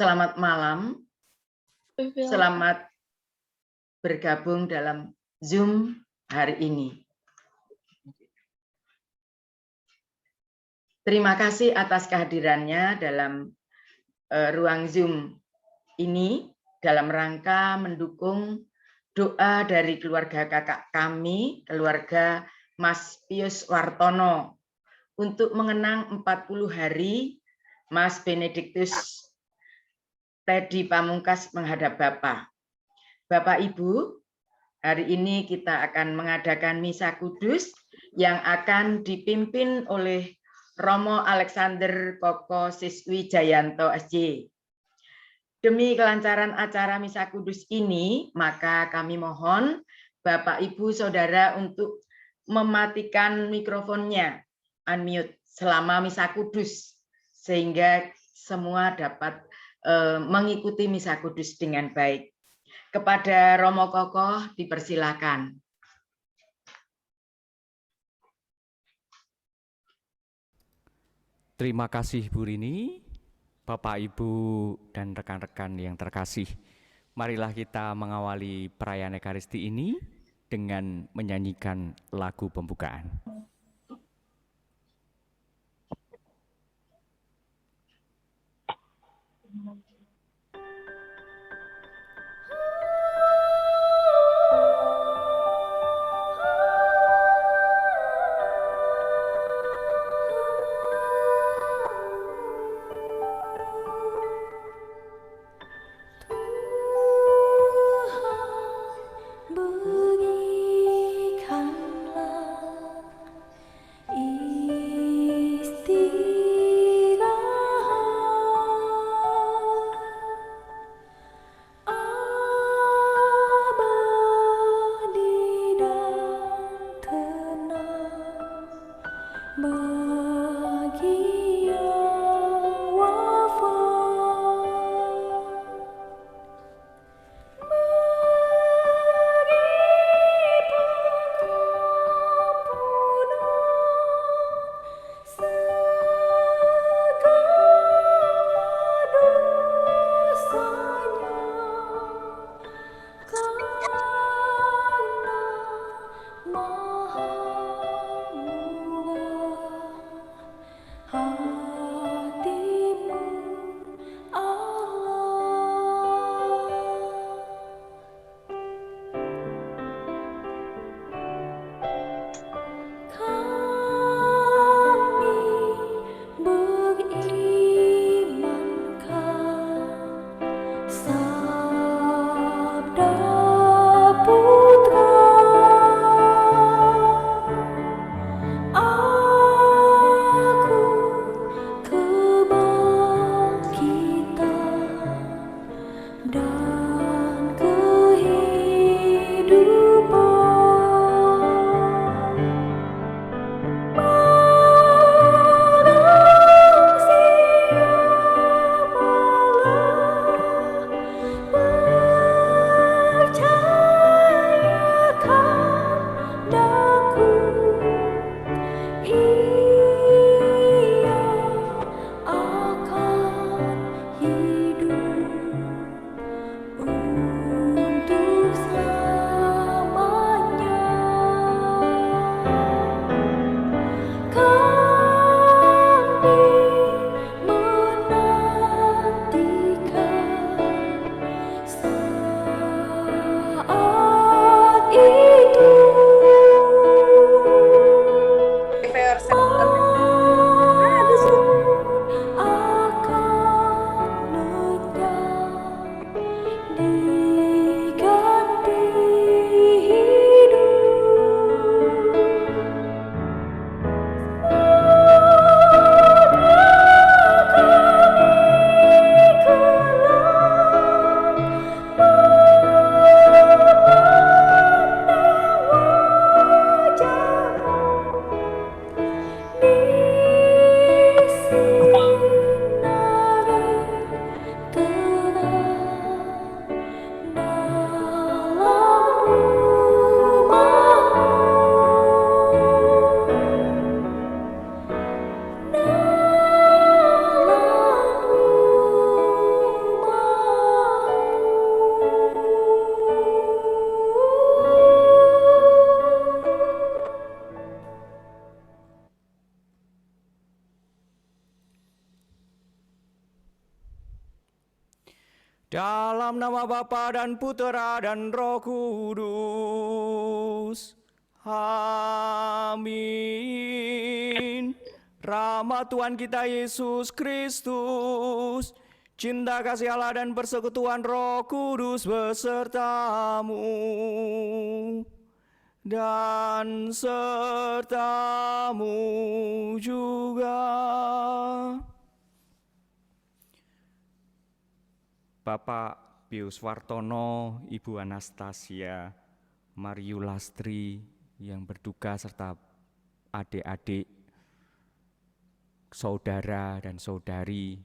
Selamat malam, selamat bergabung dalam Zoom hari ini. Terima kasih atas kehadirannya dalam ruang Zoom ini dalam rangka mendukung doa dari keluarga kakak kami, keluarga Mas Pius Wartono, untuk mengenang 40 hari Mas Benediktus Teddy Pamungkas menghadap Bapak. Bapak Ibu, hari ini kita akan mengadakan Misa Kudus yang akan dipimpin oleh Romo Alexander Koko Siswi Jayanto SJ. Demi kelancaran acara Misa Kudus ini, maka kami mohon Bapak Ibu Saudara untuk mematikan mikrofonnya, unmute, selama Misa Kudus, sehingga semua dapat mengikuti Misa Kudus dengan baik. Kepada Romo Kokoh dipersilakan. Terima kasih Bu Rini, Bapak Ibu dan rekan-rekan yang terkasih. Marilah kita mengawali perayaan Ekaristi ini dengan menyanyikan lagu pembukaan. Istirahat Dalam nama Bapa dan Putera dan Roh Kudus. Amin. Rahmat Tuhan kita Yesus Kristus, cinta kasih Allah dan persekutuan Roh Kudus besertamu dan sertamu juga. Bapak Pius Wartono, Ibu Anastasia, Mariu Lastri yang berduka serta adik-adik, saudara dan saudari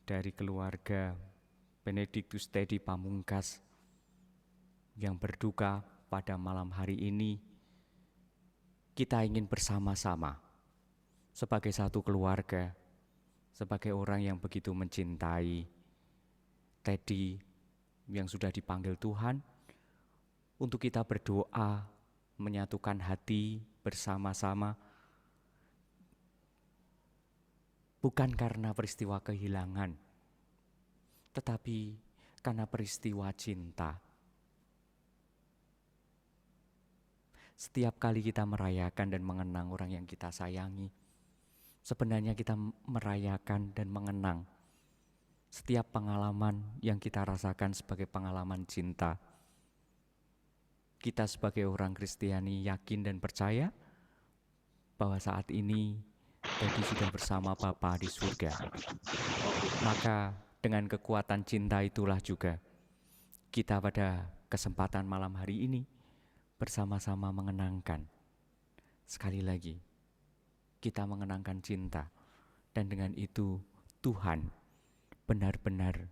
dari keluarga Benedictus Teddy Pamungkas yang berduka pada malam hari ini, kita ingin bersama-sama sebagai satu keluarga, sebagai orang yang begitu mencintai Teddy yang sudah dipanggil Tuhan, untuk kita berdoa, menyatukan hati bersama-sama, bukan karena peristiwa kehilangan, tetapi karena peristiwa cinta. Setiap kali kita merayakan dan mengenang orang yang kita sayangi, sebenarnya kita merayakan dan mengenang setiap pengalaman yang kita rasakan sebagai pengalaman cinta. Kita sebagai orang Kristiani yakin dan percaya bahwa saat ini Teddy sudah bersama Bapa di surga. Maka dengan kekuatan cinta itulah juga kita pada kesempatan malam hari ini bersama-sama mengenangkan. Sekali lagi, kita mengenangkan cinta, dan dengan itu Tuhan benar-benar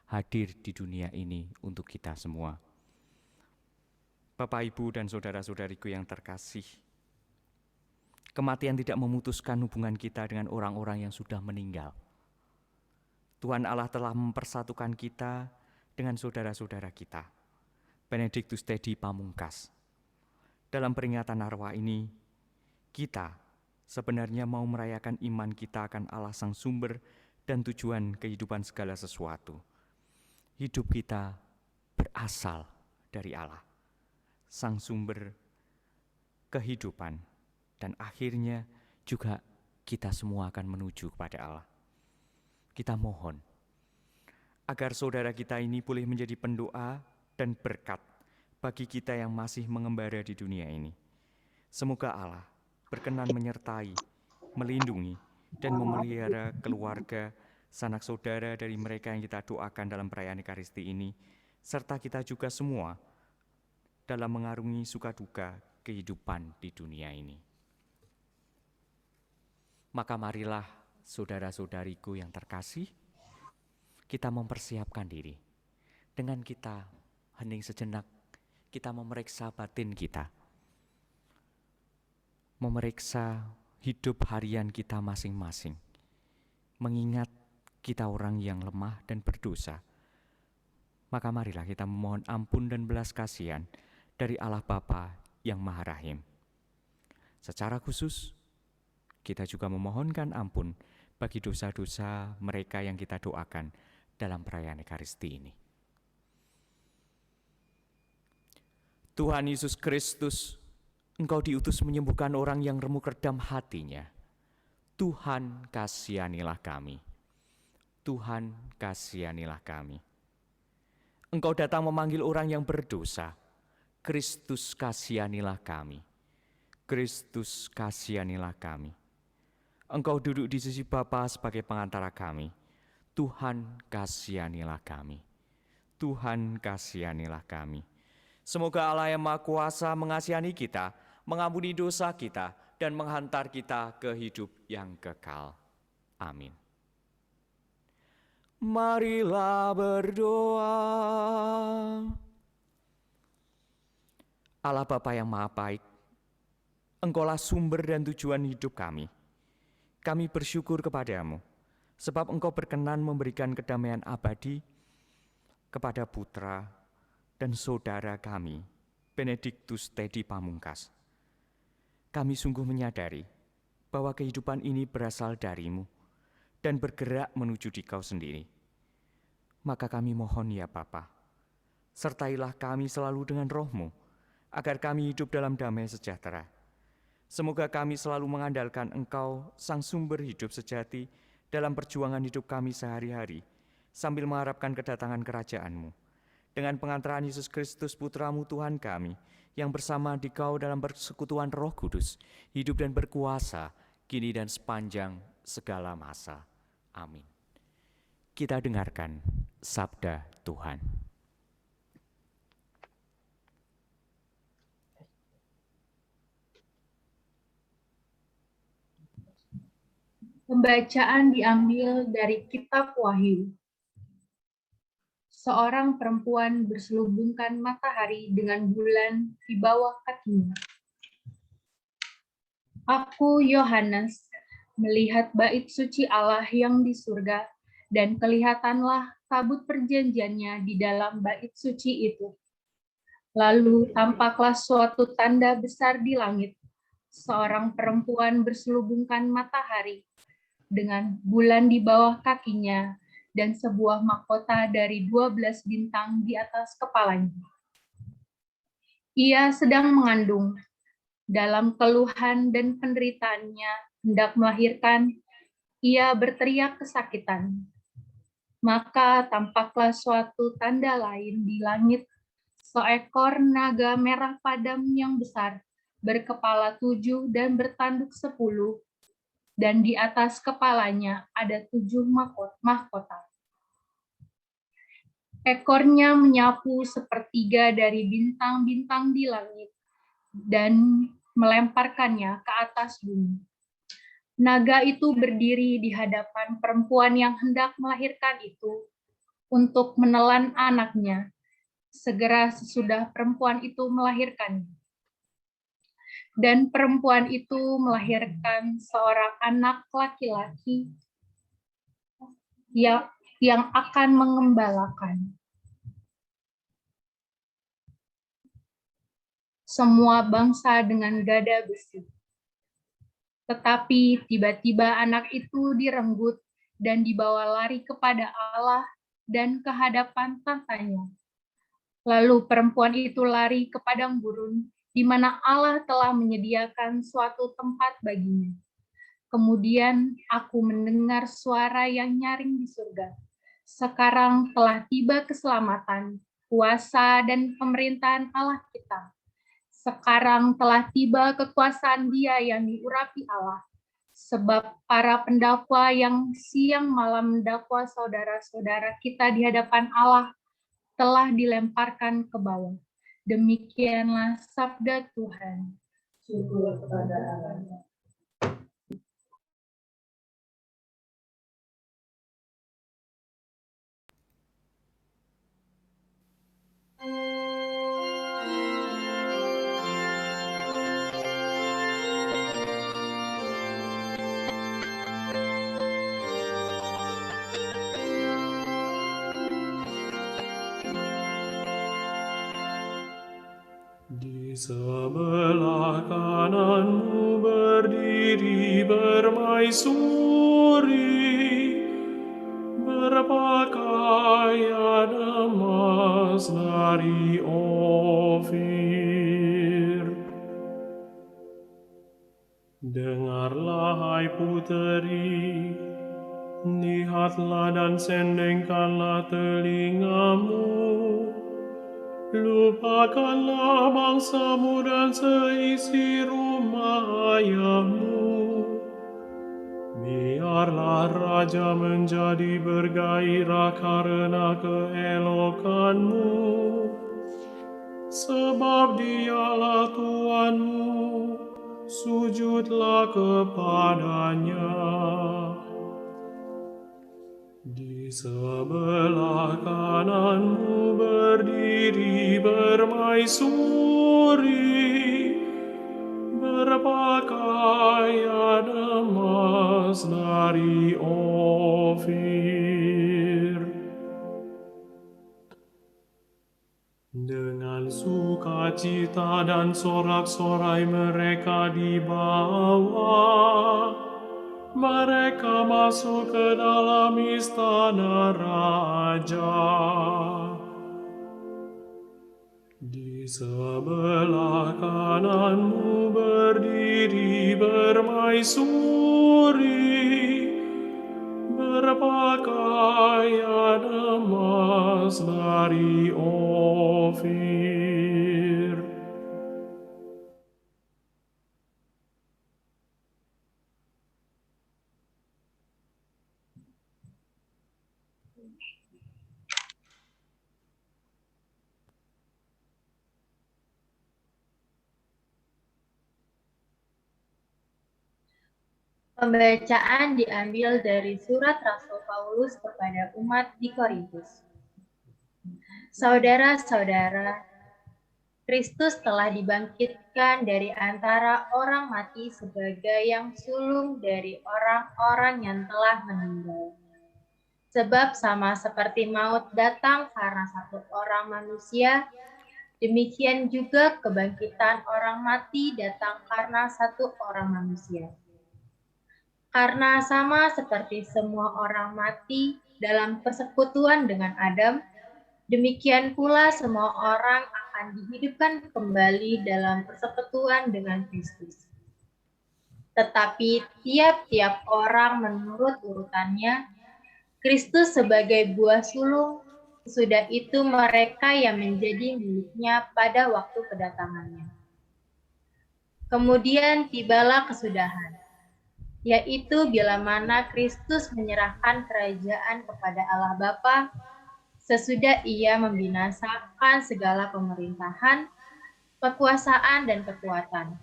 hadir di dunia ini untuk kita semua. Bapak, Ibu, dan saudara-saudariku yang terkasih, kematian tidak memutuskan hubungan kita dengan orang-orang yang sudah meninggal. Tuhan Allah telah mempersatukan kita dengan saudara-saudara kita, Benedictus Teddy Pamungkas. Dalam peringatan arwah ini, kita sebenarnya mau merayakan iman kita akan Allah Sang Sumber dan tujuan kehidupan segala sesuatu. Hidup kita berasal dari Allah, Sang Sumber kehidupan, dan akhirnya juga kita semua akan menuju kepada Allah. Kita mohon agar saudara kita ini boleh menjadi pendoa dan berkat bagi kita yang masih mengembara di dunia ini. Semoga Allah berkenan menyertai, melindungi, dan memelihara keluarga, sanak saudara dari mereka yang kita doakan dalam perayaan Ekaristi ini, serta kita juga semua dalam mengarungi suka duka kehidupan di dunia ini. Maka marilah saudara-saudariku yang terkasih, kita mempersiapkan diri. Dengan kita hening sejenak, kita memeriksa batin kita, memeriksa hidup harian kita masing-masing, mengingat kita orang yang lemah dan berdosa. Maka marilah kita memohon ampun dan belas kasihan dari Allah Bapa yang Maha Rahim. Secara khusus, kita juga memohonkan ampun bagi dosa-dosa mereka yang kita doakan dalam perayaan Ekaristi ini. Tuhan Yesus Kristus, Engkau diutus menyembuhkan orang yang remuk redam hatinya. Tuhan, kasihanilah kami. Tuhan, kasihanilah kami. Engkau datang memanggil orang yang berdosa. Kristus, kasihanilah kami. Kristus, kasihanilah kami. Engkau duduk di sisi Bapa sebagai pengantara kami. Tuhan, kasihanilah kami. Tuhan, kasihanilah kami. Semoga Allah yang Maha Kuasa mengasihani kita, mengampuni dosa kita, dan menghantar kita ke hidup yang kekal. Amin. Marilah berdoa. Allah Bapa yang Maha Baik, Engkaulah sumber dan tujuan hidup kami. Kami bersyukur kepadamu, sebab Engkau berkenan memberikan kedamaian abadi kepada putra dan saudara kami, Benedictus Teddy Pamungkas. Kami sungguh menyadari bahwa kehidupan ini berasal darimu dan bergerak menuju Dikau sendiri. Maka kami mohon ya Bapa, sertailah kami selalu dengan roh-Mu, agar kami hidup dalam damai sejahtera. Semoga kami selalu mengandalkan Engkau, Sang Sumber hidup sejati, dalam perjuangan hidup kami sehari-hari, sambil mengharapkan kedatangan kerajaan-Mu. Dengan pengantaran Yesus Kristus Putra-Mu Tuhan kami, yang bersama Dikau dalam persekutuan Roh Kudus, hidup dan berkuasa, kini dan sepanjang segala masa. Amin. Kita dengarkan sabda Tuhan. Pembacaan diambil dari Kitab Wahyu. Seorang perempuan berselubungkan matahari dengan bulan di bawah kakinya. Aku, Yohanes, melihat bait suci Allah yang di surga, dan kelihatanlah tabut perjanjiannya di dalam bait suci itu. Lalu tampaklah suatu tanda besar di langit, seorang perempuan berselubungkan matahari, dengan bulan di bawah kakinya, dan sebuah mahkota dari 12 bintang di atas kepalanya. Ia sedang mengandung, dalam keluhan dan penderitaannya hendak melahirkan, ia berteriak kesakitan. Maka tampaklah suatu tanda lain di langit, seekor naga merah padam yang besar, berkepala 7 dan bertanduk 10, dan di atas kepalanya ada 7 mahkota. Ekornya menyapu sepertiga dari bintang-bintang di langit dan melemparkannya ke atas bumi. Naga itu berdiri di hadapan perempuan yang hendak melahirkan itu untuk menelan anaknya, segera sesudah perempuan itu melahirkannya. Dan perempuan itu melahirkan seorang anak laki-laki yang akan mengembalakan semua bangsa dengan gada besi. Tetapi tiba-tiba anak itu direnggut dan dibawa lari kepada Allah dan ke hadapan tahtanya. Lalu perempuan itu lari ke padang gurun, di mana Allah telah menyediakan suatu tempat baginya. Kemudian aku mendengar suara yang nyaring di surga. Sekarang telah tiba keselamatan, kuasa dan pemerintahan Allah kita. Sekarang telah tiba kekuasaan Dia yang diurapi Allah, sebab para pendakwa yang siang malam mendakwa saudara-saudara kita di hadapan Allah telah dilemparkan ke bawah. Demikianlah sabda Tuhan. Syukur kepada Allah. Di sebelah kananmu berdiri permaisuri, berpakaian emas dari Ofir. Dengarlah hai puteri, lihatlah dan sendengkanlah telingamu. Lupakanlah bangsamu dan seisi rumah ayahmu. Biarlah raja menjadi bergairah karena keelokanmu, sebab Dialah Tuhanmu, sujudlah kepadanya. Di sebelah kananmu berdiri permaisuri, berpakaian emas dari Ofir. Dengan sukacita dan sorak-sorai mereka dibawa mereka masuk ke dalam istana raja. Di sebelah kananmu berdiri permaisuri, berpakaian emas dari Ofir. Pembacaan diambil dari surat Rasul Paulus kepada umat di Korintus. Saudara-saudara, Kristus telah dibangkitkan dari antara orang mati sebagai yang sulung dari orang-orang yang telah meninggal. Sebab sama seperti maut datang karena satu orang manusia, demikian juga kebangkitan orang mati datang karena satu orang manusia. Karena sama seperti semua orang mati dalam persekutuan dengan Adam, demikian pula semua orang akan dihidupkan kembali dalam persekutuan dengan Kristus. Tetapi tiap-tiap orang menurut urutannya, Kristus sebagai buah sulung, sudah itu mereka yang menjadi miliknya pada waktu kedatangannya. Kemudian tibalah kesudahan, yaitu bila mana Kristus menyerahkan kerajaan kepada Allah Bapa, sesudah ia membinasakan segala pemerintahan, kekuasaan, dan kekuatan.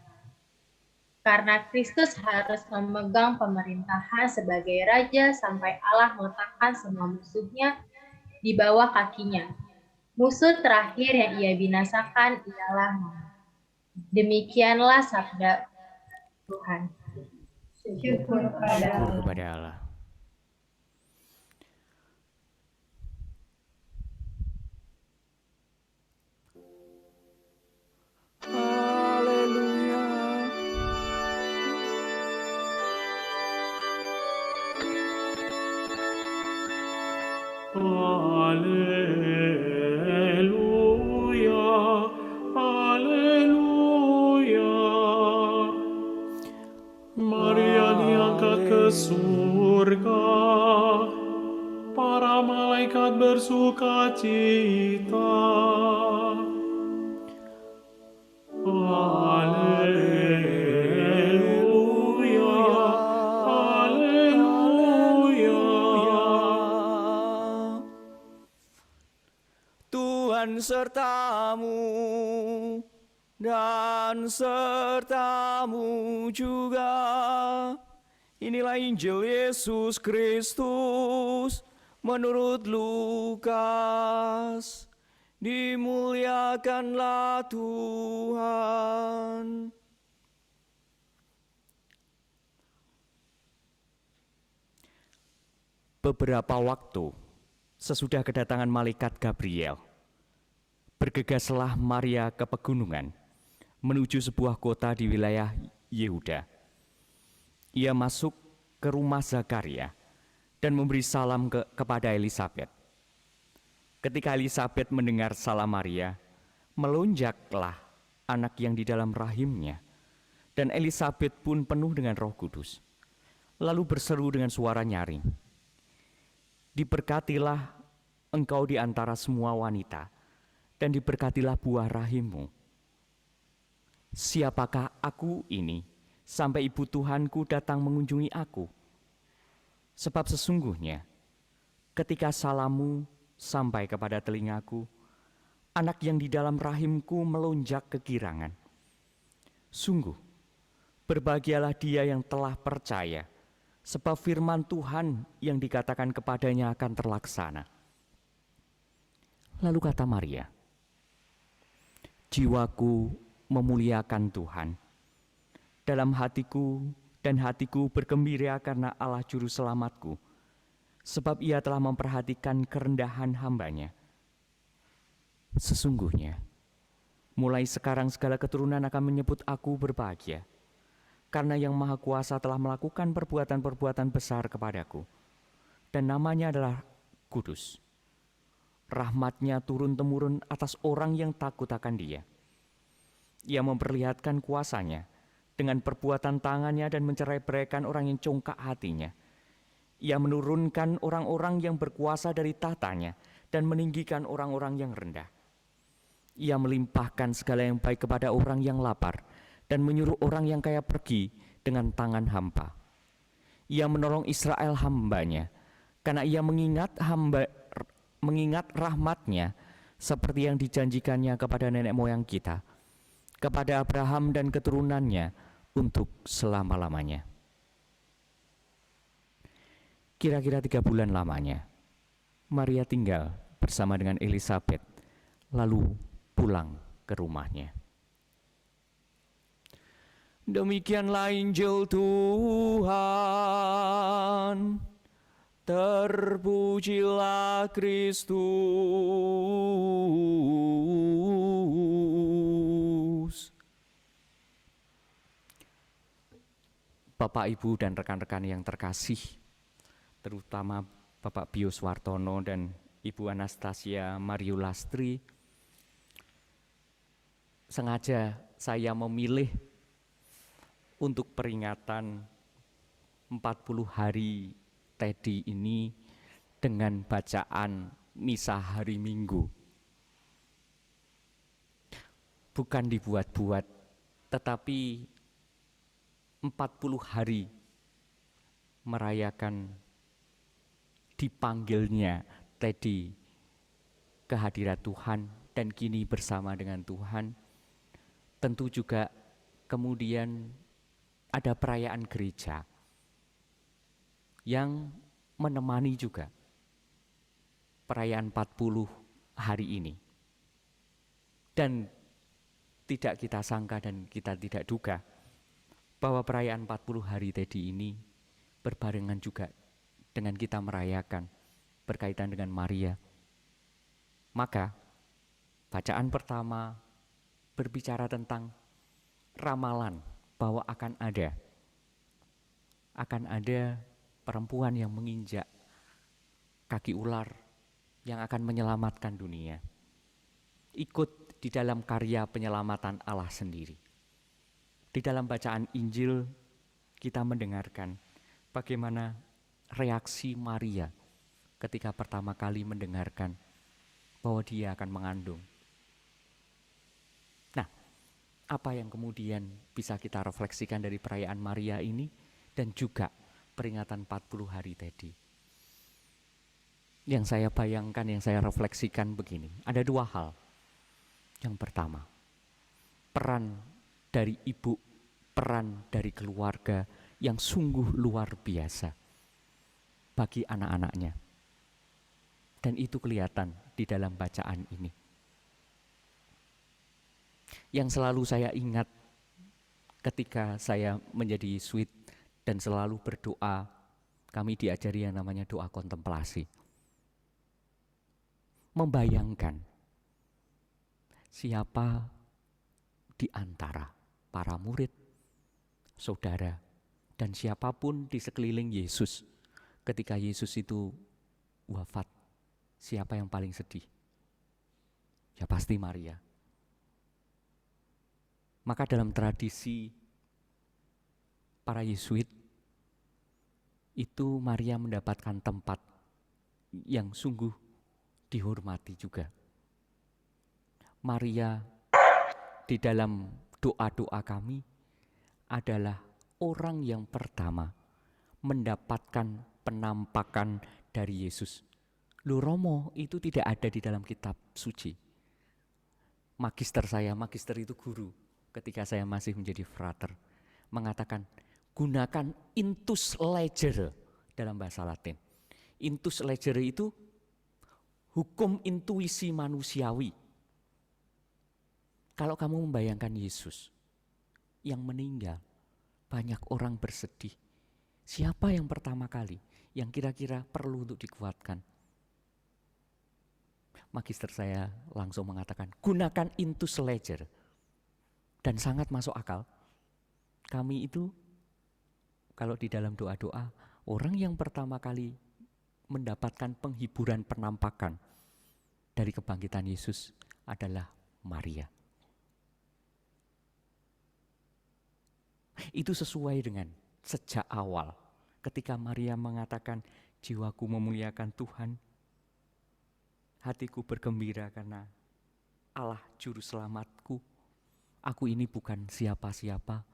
Karena Kristus harus memegang pemerintahan sebagai Raja sampai Allah meletakkan semua musuhnya di bawah kakinya. Musuh terakhir yang ia binasakan ialah maut. Demikianlah sabda Tuhan. Syukur kepada Allah. Haleluya. Haleluya, haleluya. Maria diangkat ke surga, para malaikat bersuka cita. Haleluya, haleluya. Tuhan sertamu dan sertamu juga. Inilah Injil Yesus Kristus menurut Lukas. Dimuliakanlah Tuhan. Beberapa waktu sesudah kedatangan malaikat Gabriel, bergegaslah Maria ke pegunungan menuju sebuah kota di wilayah Yehuda. Ia masuk ke rumah Zakaria dan memberi salam kepada Elisabet. Ketika Elisabet mendengar salam Maria, melonjaklah anak yang di dalam rahimnya, dan Elisabet pun penuh dengan Roh Kudus. Lalu berseru dengan suara nyaring, "Diberkatilah engkau di antara semua wanita, dan diberkatilah buah rahimmu. Siapakah aku ini, sampai ibu Tuhanku datang mengunjungi aku? Sebab sesungguhnya, ketika salammu sampai kepada telingaku, anak yang di dalam rahimku melonjak kegirangan. Sungguh, berbahagialah dia yang telah percaya, sebab firman Tuhan yang dikatakan kepadanya akan terlaksana." Lalu kata Maria, "Jiwaku memuliakan Tuhan. Dalam hatiku dan hatiku bergembira karena Allah Juru Selamatku, sebab ia telah memperhatikan kerendahan hamba-Nya. Sesungguhnya, mulai sekarang segala keturunan akan menyebut aku berbahagia, karena Yang Maha Kuasa telah melakukan perbuatan-perbuatan besar kepadaku, dan namanya adalah kudus. Rahmat-Nya turun-temurun atas orang yang takut akan Dia. Ia memperlihatkan kuasa-Nya dengan perbuatan tangan-Nya dan mencerai-beraikan orang yang congkak hatinya. Ia menurunkan orang-orang yang berkuasa dari tahtanya dan meninggikan orang-orang yang rendah. Ia melimpahkan segala yang baik kepada orang yang lapar dan menyuruh orang yang kaya pergi dengan tangan hampa. Ia menolong Israel hamba-Nya, karena Ia mengingat rahmat-Nya seperti yang dijanjikannya kepada nenek moyang kita, kepada Abraham dan keturunannya untuk selama-lamanya. Kira-kira 3 bulan lamanya, Maria tinggal bersama dengan Elisabet, lalu pulang ke rumahnya. Demikianlah Injil Tuhan. Terpujilah Kristus. Bapak, Ibu, dan rekan-rekan yang terkasih, terutama Bapak Bios Wartono dan Ibu Anastasia Mariulastri, sengaja saya memilih untuk peringatan 40 hari Tedi ini dengan bacaan misa hari Minggu. Bukan dibuat-buat, tetapi 40 hari merayakan dipanggilnya Tedi ke hadirat Tuhan dan kini bersama dengan Tuhan. Tentu juga kemudian ada perayaan gereja yang menemani juga perayaan 40 hari ini. Dan tidak kita sangka dan kita tidak duga bahwa perayaan 40 hari Tedi ini berbarengan juga dengan kita merayakan berkaitan dengan Maria. Maka bacaan pertama berbicara tentang ramalan bahwa akan ada perempuan yang menginjak kaki ular yang akan menyelamatkan dunia. Ikut di dalam karya penyelamatan Allah sendiri. Di dalam bacaan Injil kita mendengarkan bagaimana reaksi Maria ketika pertama kali mendengarkan bahwa dia akan mengandung. Nah, apa yang kemudian bisa kita refleksikan dari perayaan Maria ini dan juga peringatan 40 hari Tedi? Yang saya bayangkan, yang saya refleksikan begini, ada 2 hal. Yang pertama, peran dari ibu, peran dari keluarga yang sungguh luar biasa bagi anak-anaknya. Dan itu kelihatan di dalam bacaan ini. Yang selalu saya ingat ketika saya menjadi Sweet dan selalu berdoa, kami diajari yang namanya doa kontemplasi. Membayangkan siapa di antara para murid, saudara, dan siapapun di sekeliling Yesus ketika Yesus itu wafat, siapa yang paling sedih? Ya pasti Maria. Maka dalam tradisi para Yesuit itu Maria mendapatkan tempat yang sungguh dihormati juga. Maria di dalam doa-doa kami adalah orang yang pertama mendapatkan penampakan dari Yesus. Loh, Romo itu tidak ada di dalam kitab suci. Magister saya, magister itu guru ketika saya masih menjadi frater, mengatakan gunakan intus legere dalam bahasa Latin. Intus legere itu hukum intuisi manusiawi. Kalau kamu membayangkan Yesus yang meninggal, banyak orang bersedih. Siapa yang pertama kali yang kira-kira perlu untuk dikuatkan? Magister saya langsung mengatakan, gunakan intus legere. Dan sangat masuk akal. Kami itu kalau di dalam doa-doa, orang yang pertama kali mendapatkan penghiburan penampakan dari kebangkitan Yesus adalah Maria. Itu sesuai dengan sejak awal ketika Maria mengatakan, jiwaku memuliakan Tuhan, hatiku bergembira karena Allah juru selamatku. Aku ini bukan siapa-siapa,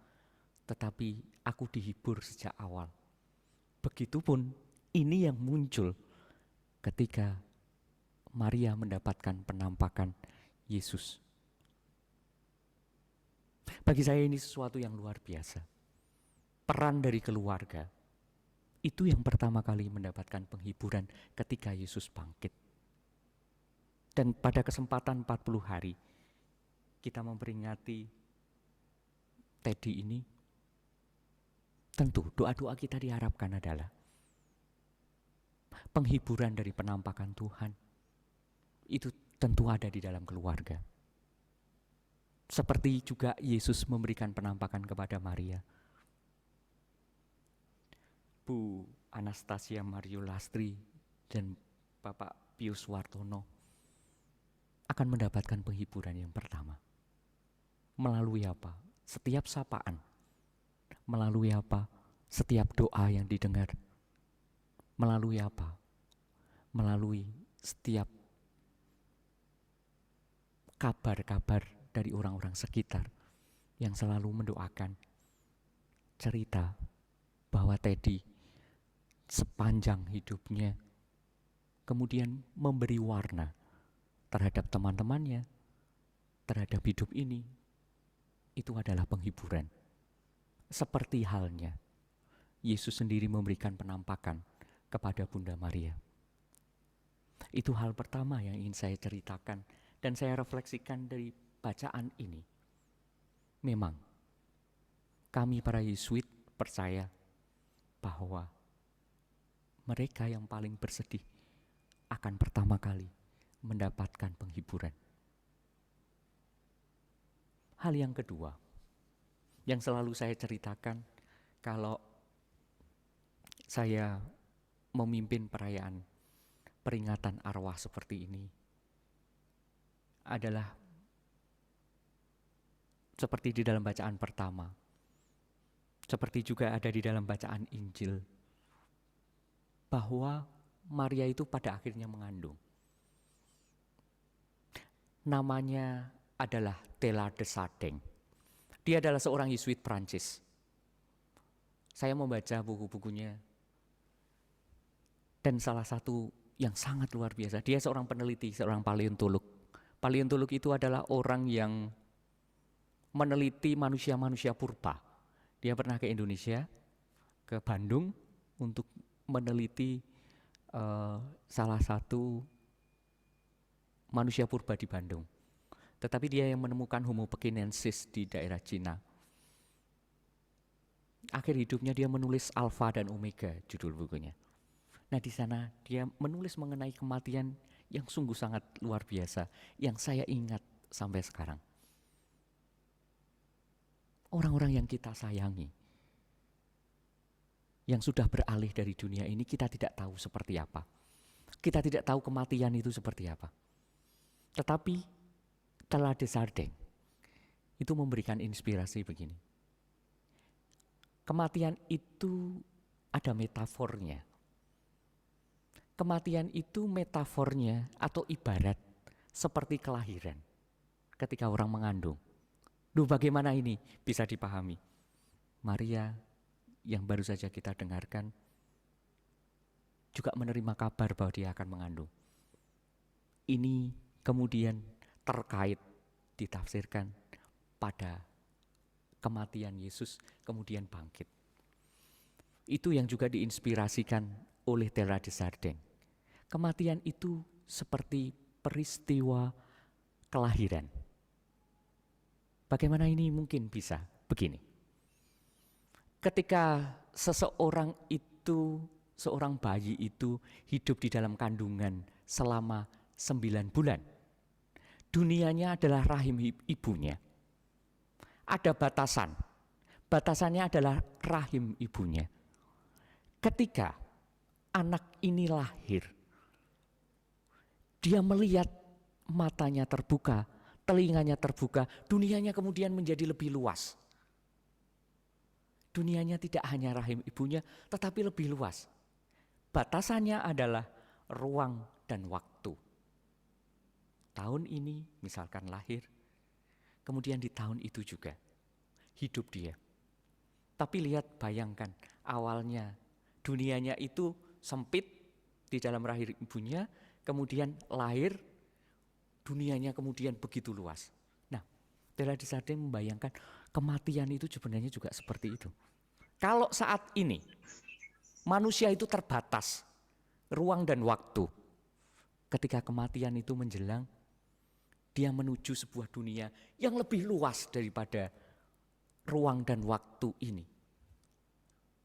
tetapi aku dihibur sejak awal. Begitupun ini yang muncul ketika Maria mendapatkan penampakan Yesus. Bagi saya ini sesuatu yang luar biasa. Peran dari keluarga itu yang pertama kali mendapatkan penghiburan ketika Yesus bangkit. Dan pada kesempatan 40 hari kita memperingati Teddy ini, tentu doa-doa kita diharapkan adalah penghiburan dari penampakan Tuhan itu tentu ada di dalam keluarga. Seperti juga Yesus memberikan penampakan kepada Maria. Bu Anastasia Mario Lastri dan Bapak Pius Wartono akan mendapatkan penghiburan yang pertama. Melalui apa? Setiap sapaan. Melalui apa? Setiap doa yang didengar. Melalui apa? Melalui setiap kabar-kabar dari orang-orang sekitar yang selalu mendoakan, cerita bahwa Teddy sepanjang hidupnya kemudian memberi warna terhadap teman-temannya, terhadap hidup ini. Itu adalah penghiburan. Seperti halnya Yesus sendiri memberikan penampakan kepada Bunda Maria. Itu hal pertama yang ingin saya ceritakan dan saya refleksikan dari bacaan ini. Memang kami para Yesuit percaya bahwa mereka yang paling bersedih akan pertama kali mendapatkan penghiburan. Hal yang kedua yang selalu saya ceritakan kalau saya memimpin perayaan peringatan arwah seperti ini adalah seperti di dalam bacaan pertama, seperti juga ada di dalam bacaan Injil, bahwa Maria itu pada akhirnya mengandung. Namanya adalah Tella de Chardin. Dia adalah seorang Yesuit Prancis. Saya membaca buku-bukunya dan salah satu yang sangat luar biasa, dia seorang peneliti, seorang paleontolog. Paleontolog itu adalah orang yang meneliti manusia-manusia purba. Dia pernah ke Indonesia, ke Bandung untuk meneliti salah satu manusia purba di Bandung. Tetapi dia yang menemukan Homo pekinensis di daerah Cina. Akhir hidupnya dia menulis Alpha dan Omega, judul bukunya. Nah, di sana dia menulis mengenai kematian yang sungguh sangat luar biasa, yang saya ingat sampai sekarang. Orang-orang yang kita sayangi, yang sudah beralih dari dunia ini, kita tidak tahu seperti apa. Kita tidak tahu kematian itu seperti apa. Tetapi Tella de Chardin itu memberikan inspirasi begini. Kematian itu ada metafornya. Kematian itu metafornya atau ibarat seperti kelahiran ketika orang mengandung. Duh, bagaimana ini bisa dipahami? Maria yang baru saja kita dengarkan juga menerima kabar bahwa dia akan mengandung. Ini kemudian terkait ditafsirkan pada kematian Yesus kemudian bangkit. Itu yang juga diinspirasikan oleh Tella de Chardin. Kematian itu seperti peristiwa kelahiran. Bagaimana ini mungkin bisa? Begini. Ketika seseorang itu, seorang bayi itu hidup di dalam kandungan selama 9 bulan. Dunianya adalah rahim ibunya. Ada batasan. Batasannya adalah rahim ibunya. ketika anak ini lahir, dia melihat matanya terbuka, telinganya terbuka, dunianya kemudian menjadi lebih luas. Dunianya tidak hanya rahim ibunya, tetapi lebih luas. Batasannya adalah ruang dan waktu. Tahun ini misalkan lahir, kemudian di tahun itu juga hidup dia. Tapi lihat, bayangkan, awalnya dunianya itu sempit di dalam rahim ibunya, kemudian lahir, dunianya kemudian begitu luas. Nah, Bella Disade membayangkan kematian itu sebenarnya juga seperti itu. Kalau saat ini manusia itu terbatas ruang dan waktu, ketika kematian itu menjelang, dia menuju sebuah dunia yang lebih luas daripada ruang dan waktu ini.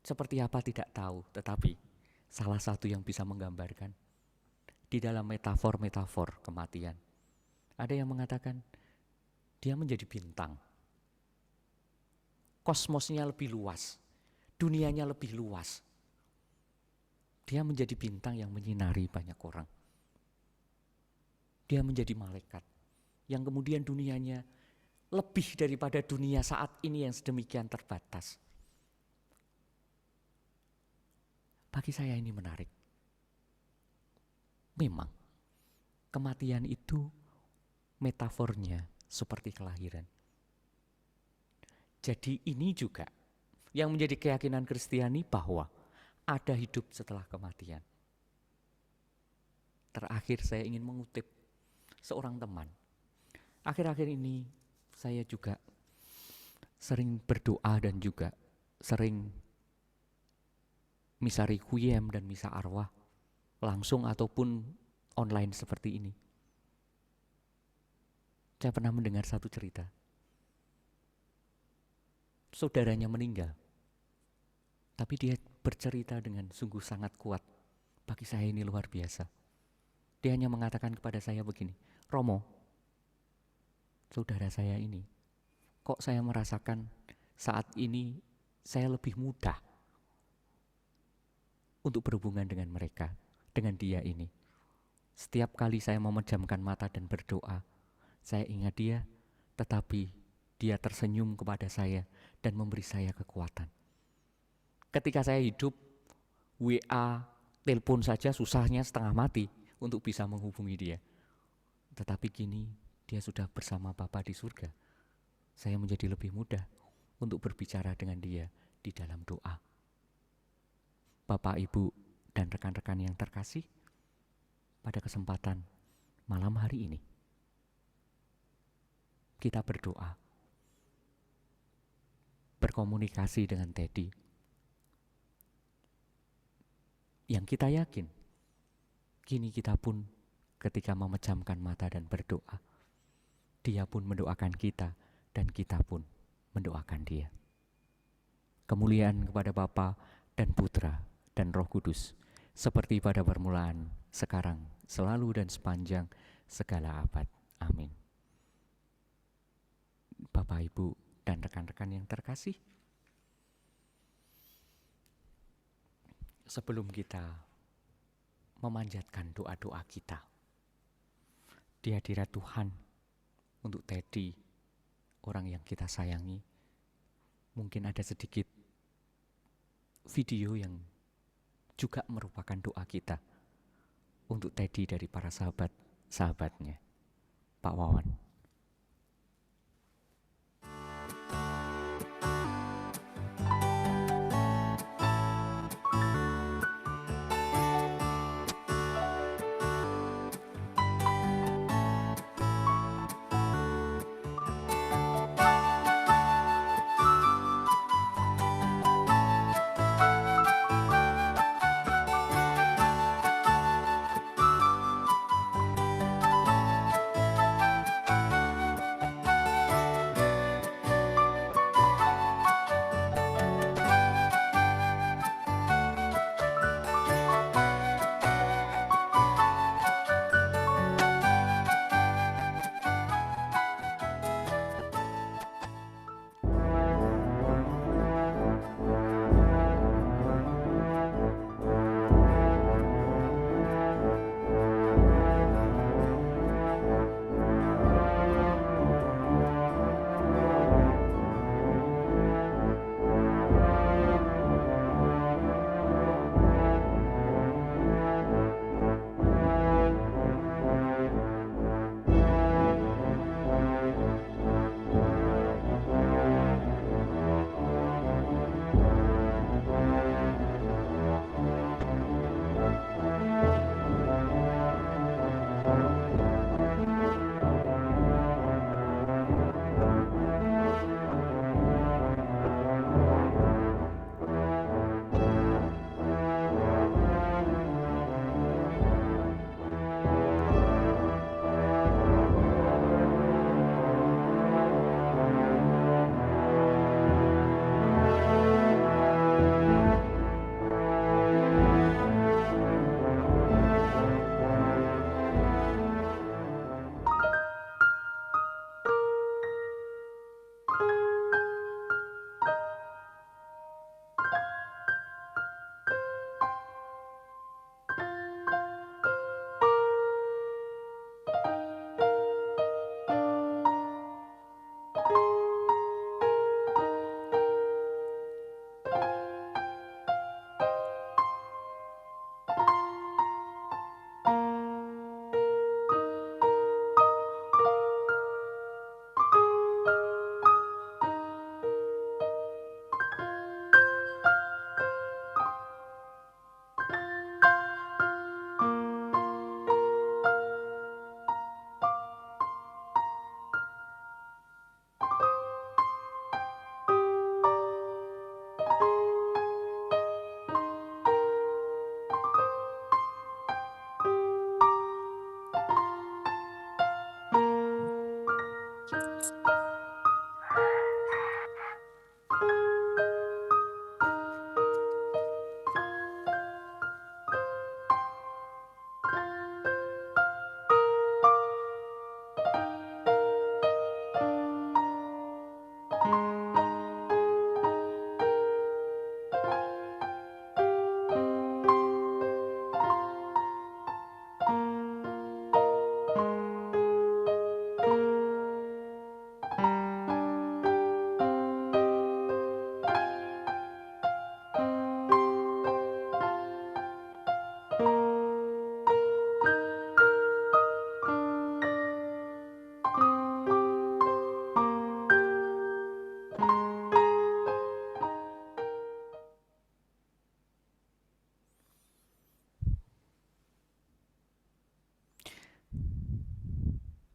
Seperti apa tidak tahu, tetapi salah satu yang bisa menggambarkan di dalam metafor-metafor kematian. Ada yang mengatakan dia menjadi bintang. Kosmosnya lebih luas, dunianya lebih luas. Dia menjadi bintang yang menyinari banyak orang. Dia menjadi malaikat yang kemudian dunianya lebih daripada dunia saat ini yang sedemikian terbatas. Bagi saya ini menarik. Memang kematian itu metafornya seperti kelahiran. Jadi ini juga yang menjadi keyakinan Kristiani bahwa ada hidup setelah kematian. Terakhir saya ingin mengutip seorang teman. Akhir-akhir ini saya juga sering berdoa dan juga sering misa requiem dan misa arwah langsung ataupun online seperti ini. Saya pernah mendengar satu cerita. Saudaranya meninggal, tapi dia bercerita dengan sungguh sangat kuat. Bagi saya ini luar biasa. Dia hanya mengatakan kepada saya begini, Romo, saudara saya ini, kok saya merasakan saat ini saya lebih mudah untuk berhubungan dengan mereka, dengan dia ini. Setiap kali saya memejamkan mata dan berdoa, saya ingat dia, tetapi dia tersenyum kepada saya dan memberi saya kekuatan. Ketika saya hidup, WA, telepon saja susahnya setengah mati untuk bisa menghubungi dia. Tetapi kini dia sudah bersama Bapa di surga. Saya menjadi lebih mudah untuk berbicara dengan dia di dalam doa. Bapak, Ibu, dan rekan-rekan yang terkasih, pada kesempatan malam hari ini, kita berdoa, berkomunikasi dengan Teddy, yang kita yakin, kini kita pun ketika memejamkan mata dan berdoa, dia pun mendoakan kita dan kita pun mendoakan dia. Kemuliaan kepada Bapa dan Putra dan Roh Kudus, seperti pada permulaan, sekarang, selalu dan sepanjang segala abad. Amin. Bapak, Ibu, dan rekan-rekan yang terkasih, sebelum kita memanjatkan doa-doa kita di hadirat Tuhan untuk Teddy, orang yang kita sayangi, mungkin ada sedikit video yang juga merupakan doa kita untuk Teddy dari para sahabat-sahabatnya. Pak Wawan.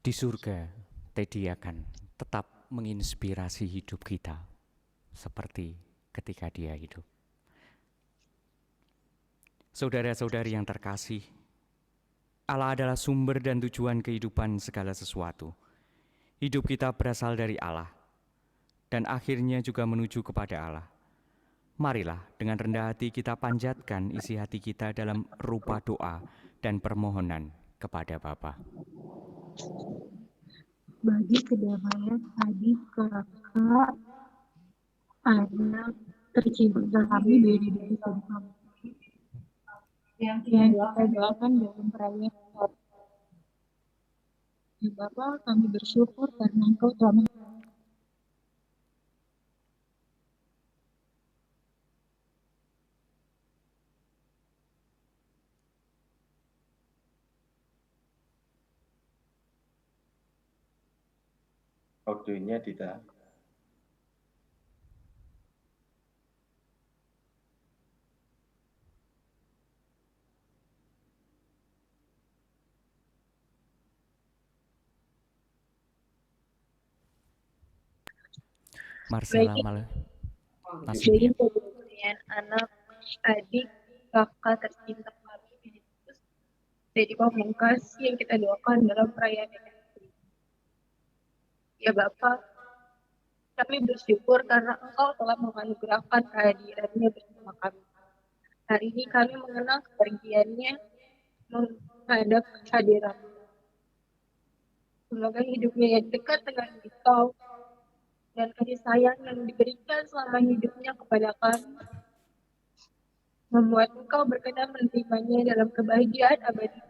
di surga Teddy akan tetap menginspirasi hidup kita seperti ketika dia hidup. Saudara-saudari yang terkasih, Allah adalah sumber dan tujuan kehidupan segala sesuatu. Hidup kita berasal dari Allah dan akhirnya juga menuju kepada Allah. Marilah dengan rendah hati kita panjatkan isi hati kita dalam rupa doa dan permohonan kepada Bapa. Bagi kedamaian adik, kakak, anak, tercinta kami dari kami yang kita doakan dalam perayaan Natal. Ya Bapa, kami bersyukur karena Engkau telah audionya Dita. Marcella malah bagi kedamaian anak, adik, kakak tercinta kami Yesus. Jadi Pamungkas yang kita doakan dalam perayaan Ekaristi. Ya Bapa, kami bersyukur karena Engkau telah menganugerahkan kehadirannya bersama kami. Hari ini kami mengenang kepergiannya menghadap kehadiran. Semoga hidupnya yang dekat dengan Engkau dan kasih sayang yang diberikan selama hidupnya kepada kami membuat Engkau berkenan menerimanya dalam kebahagiaan abadi.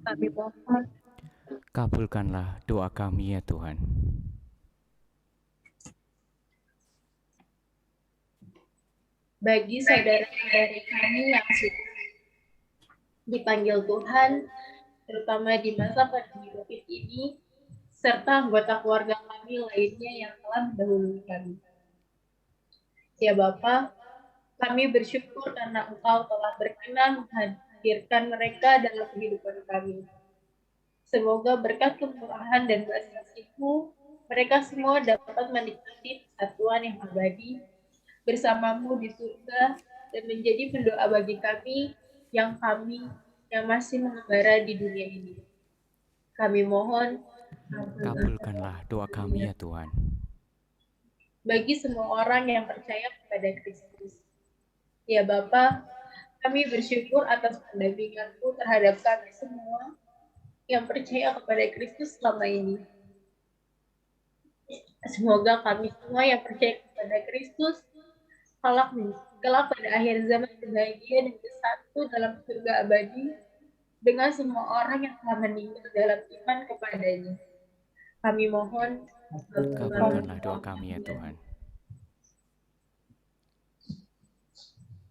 Kami mohon, kabulkanlah doa kami ya Tuhan. Bagi saudara-saudari kami yang sudah dipanggil Tuhan, terutama di masa pandemi COVID ini, serta anggota keluarga kami lainnya yang telah mendahului kami. Ya Bapa, kami bersyukur karena Engkau telah berkenan menghadirkan mereka dalam kehidupan kami. Semoga berkat kemurahan dan belas kasih-Mu, mereka semua dapat menikmati persatuan yang abadi bersamamu di surga dan menjadi pendoa bagi kami yang masih mengembara di dunia ini. Kami mohon, Kabulkanlah doa kami ya Tuhan. bagi semua orang yang percaya kepada Kristus. Ya Bapa, kami bersyukur atas pendampingan-Mu terhadap kami semua yang percaya kepada Kristus selama ini. Semoga kami semua yang percaya kepada Kristus kelak pada akhir zaman berbahagia dan bersatu dalam surga abadi dengan semua orang yang telah meninggal dalam iman kepadanya. Kami mohon, Kabulkanlah doa kami ya Tuhan.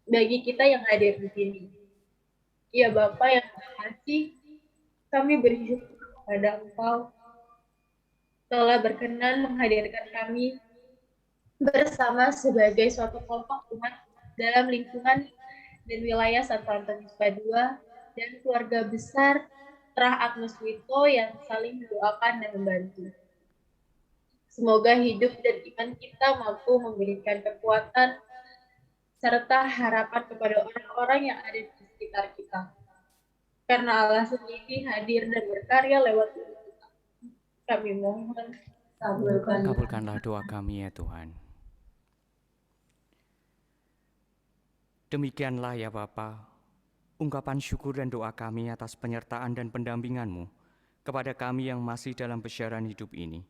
bagi kita yang hadir di sini. Ya Bapa yang terkasih, kami bersyukur kepada Engkau telah berkenan menghadirkan kami bersama sebagai suatu kelompok umat dalam lingkungan dan wilayah Santo Antonius Padua dan keluarga besar Trah Agnus Wito yang saling mendoakan dan membantu. Semoga hidup dan iman kita mampu memberikan kekuatan serta harapan kepada orang-orang yang ada di sekitar kita. Karena Allah sendiri hadir dan berkarya lewat kita. Kami mohon, Kabulkanlah doa kami ya Tuhan. Demikianlah ya Bapa, ungkapan syukur dan doa kami atas penyertaan dan pendampingan-Mu kepada kami yang masih dalam perjalanan hidup ini.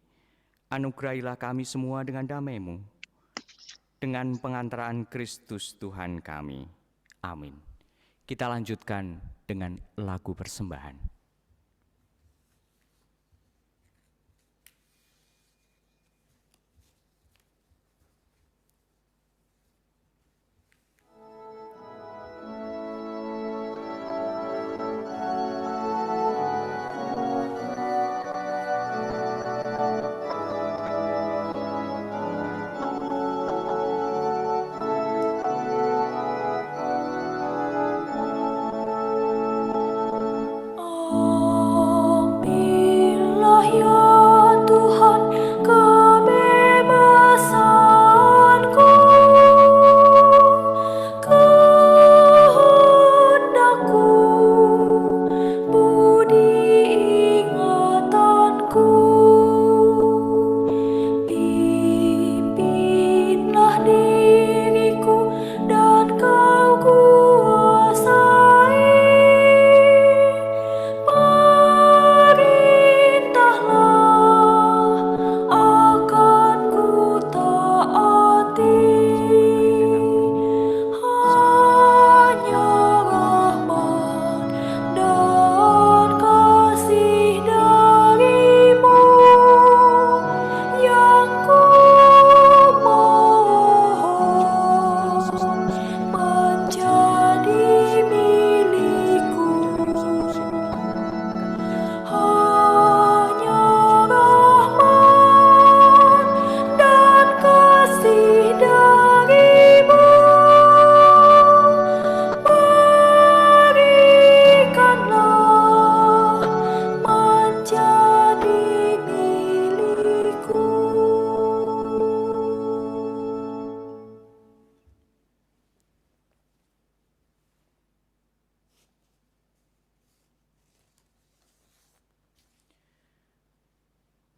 Anugerahilah kami semua dengan damai-Mu, dengan pengantaraan Kristus Tuhan kami. Amin. Kita lanjutkan dengan lagu persembahan.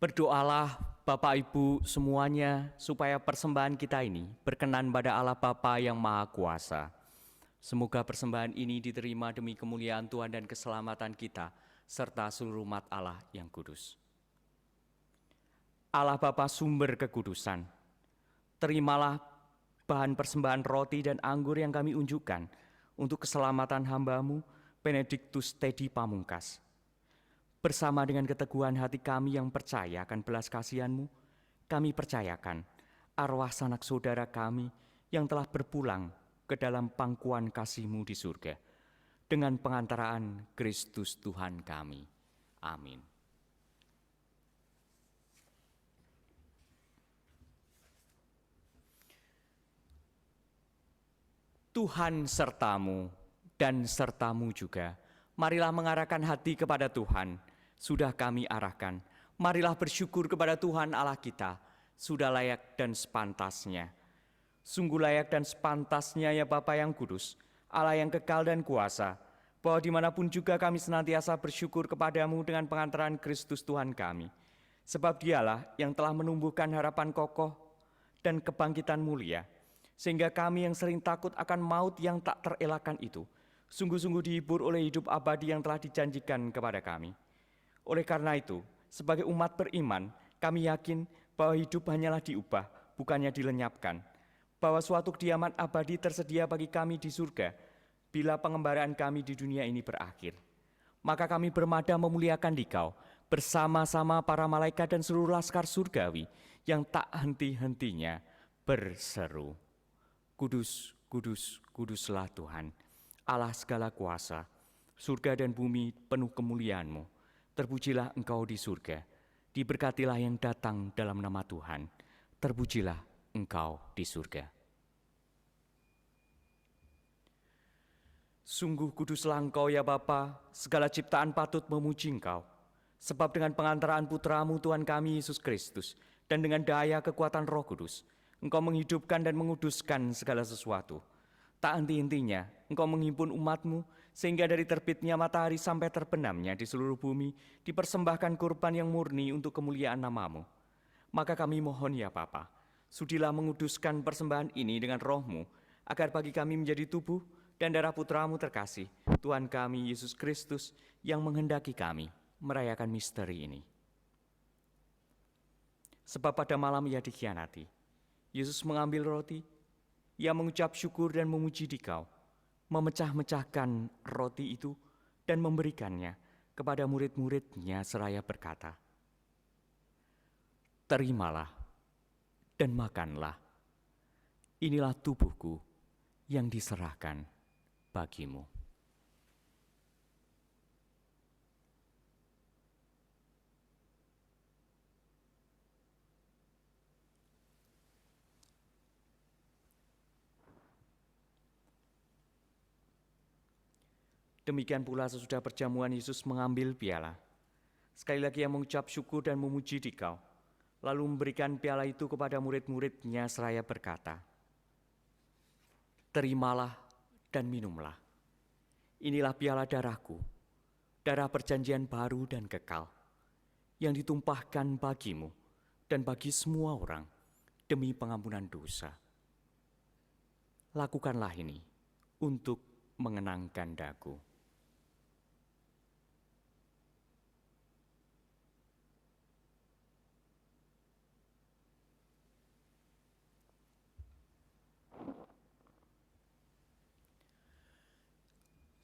Berdoalah Bapak Ibu semuanya supaya persembahan kita ini berkenan pada Allah Bapa yang Maha Kuasa. Semoga persembahan ini diterima demi kemuliaan Tuhan dan keselamatan kita, serta seluruh umat Allah yang kudus. Allah Bapa sumber kekudusan, terimalah bahan persembahan roti dan anggur yang kami unjukkan untuk keselamatan hamba-Mu, Benediktus Tedi Pamungkas. Bersama dengan keteguhan hati kami yang percaya akan belas kasihan-Mu, kami percayakan arwah sanak saudara kami yang telah berpulang ke dalam pangkuan kasih-Mu di surga, dengan pengantaraan Kristus Tuhan kami. Amin. Tuhan sertamu dan sertamu juga. Marilah mengarahkan hati kepada Tuhan. Sudah kami arahkan. Marilah bersyukur kepada Tuhan Allah kita. Sudah layak dan sepantasnya. Sungguh layak dan sepantasnya ya Bapa yang kudus, Allah yang kekal dan kuasa, bahwa dimanapun juga kami senantiasa bersyukur kepadamu dengan pengantaran Kristus Tuhan kami. Sebab dialah yang telah menumbuhkan harapan kokoh dan kebangkitan mulia, sehingga kami yang sering takut akan maut yang tak terelakkan itu, sungguh-sungguh dihibur oleh hidup abadi yang telah dijanjikan kepada kami. Oleh karena itu, sebagai umat beriman, kami yakin bahwa hidup hanyalah diubah, bukannya dilenyapkan. Bahwa suatu kediaman abadi tersedia bagi kami di surga, bila pengembaraan kami di dunia ini berakhir. Maka kami bermada memuliakan Dikau, bersama-sama para malaikat dan seluruh laskar surgawi, yang tak henti-hentinya berseru. Kudus, kudus, kuduslah Tuhan, Allah segala kuasa, surga dan bumi penuh kemuliaan-Mu. Terpujilah Engkau di surga, diberkatilah yang datang dalam nama Tuhan, terpujilah Engkau di surga. Sungguh kuduslah Engkau ya Bapa, segala ciptaan patut memuji Engkau. Sebab dengan pengantaraan Putra-Mu Tuhan kami Yesus Kristus, dan dengan daya kekuatan Roh Kudus, Engkau menghidupkan dan menguduskan segala sesuatu. Tak henti-hentinya, Engkau menghimpun umat-Mu, sehingga dari terbitnya matahari sampai terbenamnya di seluruh bumi, dipersembahkan kurban yang murni untuk kemuliaan nama-Mu. Maka kami mohon ya Bapa, sudilah menguduskan persembahan ini dengan Roh-Mu, agar bagi kami menjadi tubuh dan darah Putra-Mu terkasih, Tuhan kami Yesus Kristus, yang menghendaki kami merayakan misteri ini. Sebab pada malam Ia dikhianati, Yesus mengambil roti, Ia mengucap syukur dan memuji Dikau, memecah-mecahkan roti itu dan memberikannya kepada murid-murid-Nya seraya berkata, "Terimalah dan makanlah, inilah tubuhku yang diserahkan bagimu." Demikian pula sesudah perjamuan Yesus mengambil piala. Sekali lagi Ia mengucap syukur dan memuji Dikau, lalu memberikan piala itu kepada murid-murid-Nya seraya berkata, "Terimalah dan minumlah. Inilah piala darahku, darah perjanjian baru dan kekal, yang ditumpahkan bagimu dan bagi semua orang demi pengampunan dosa. Lakukanlah ini untuk mengenangkan daku."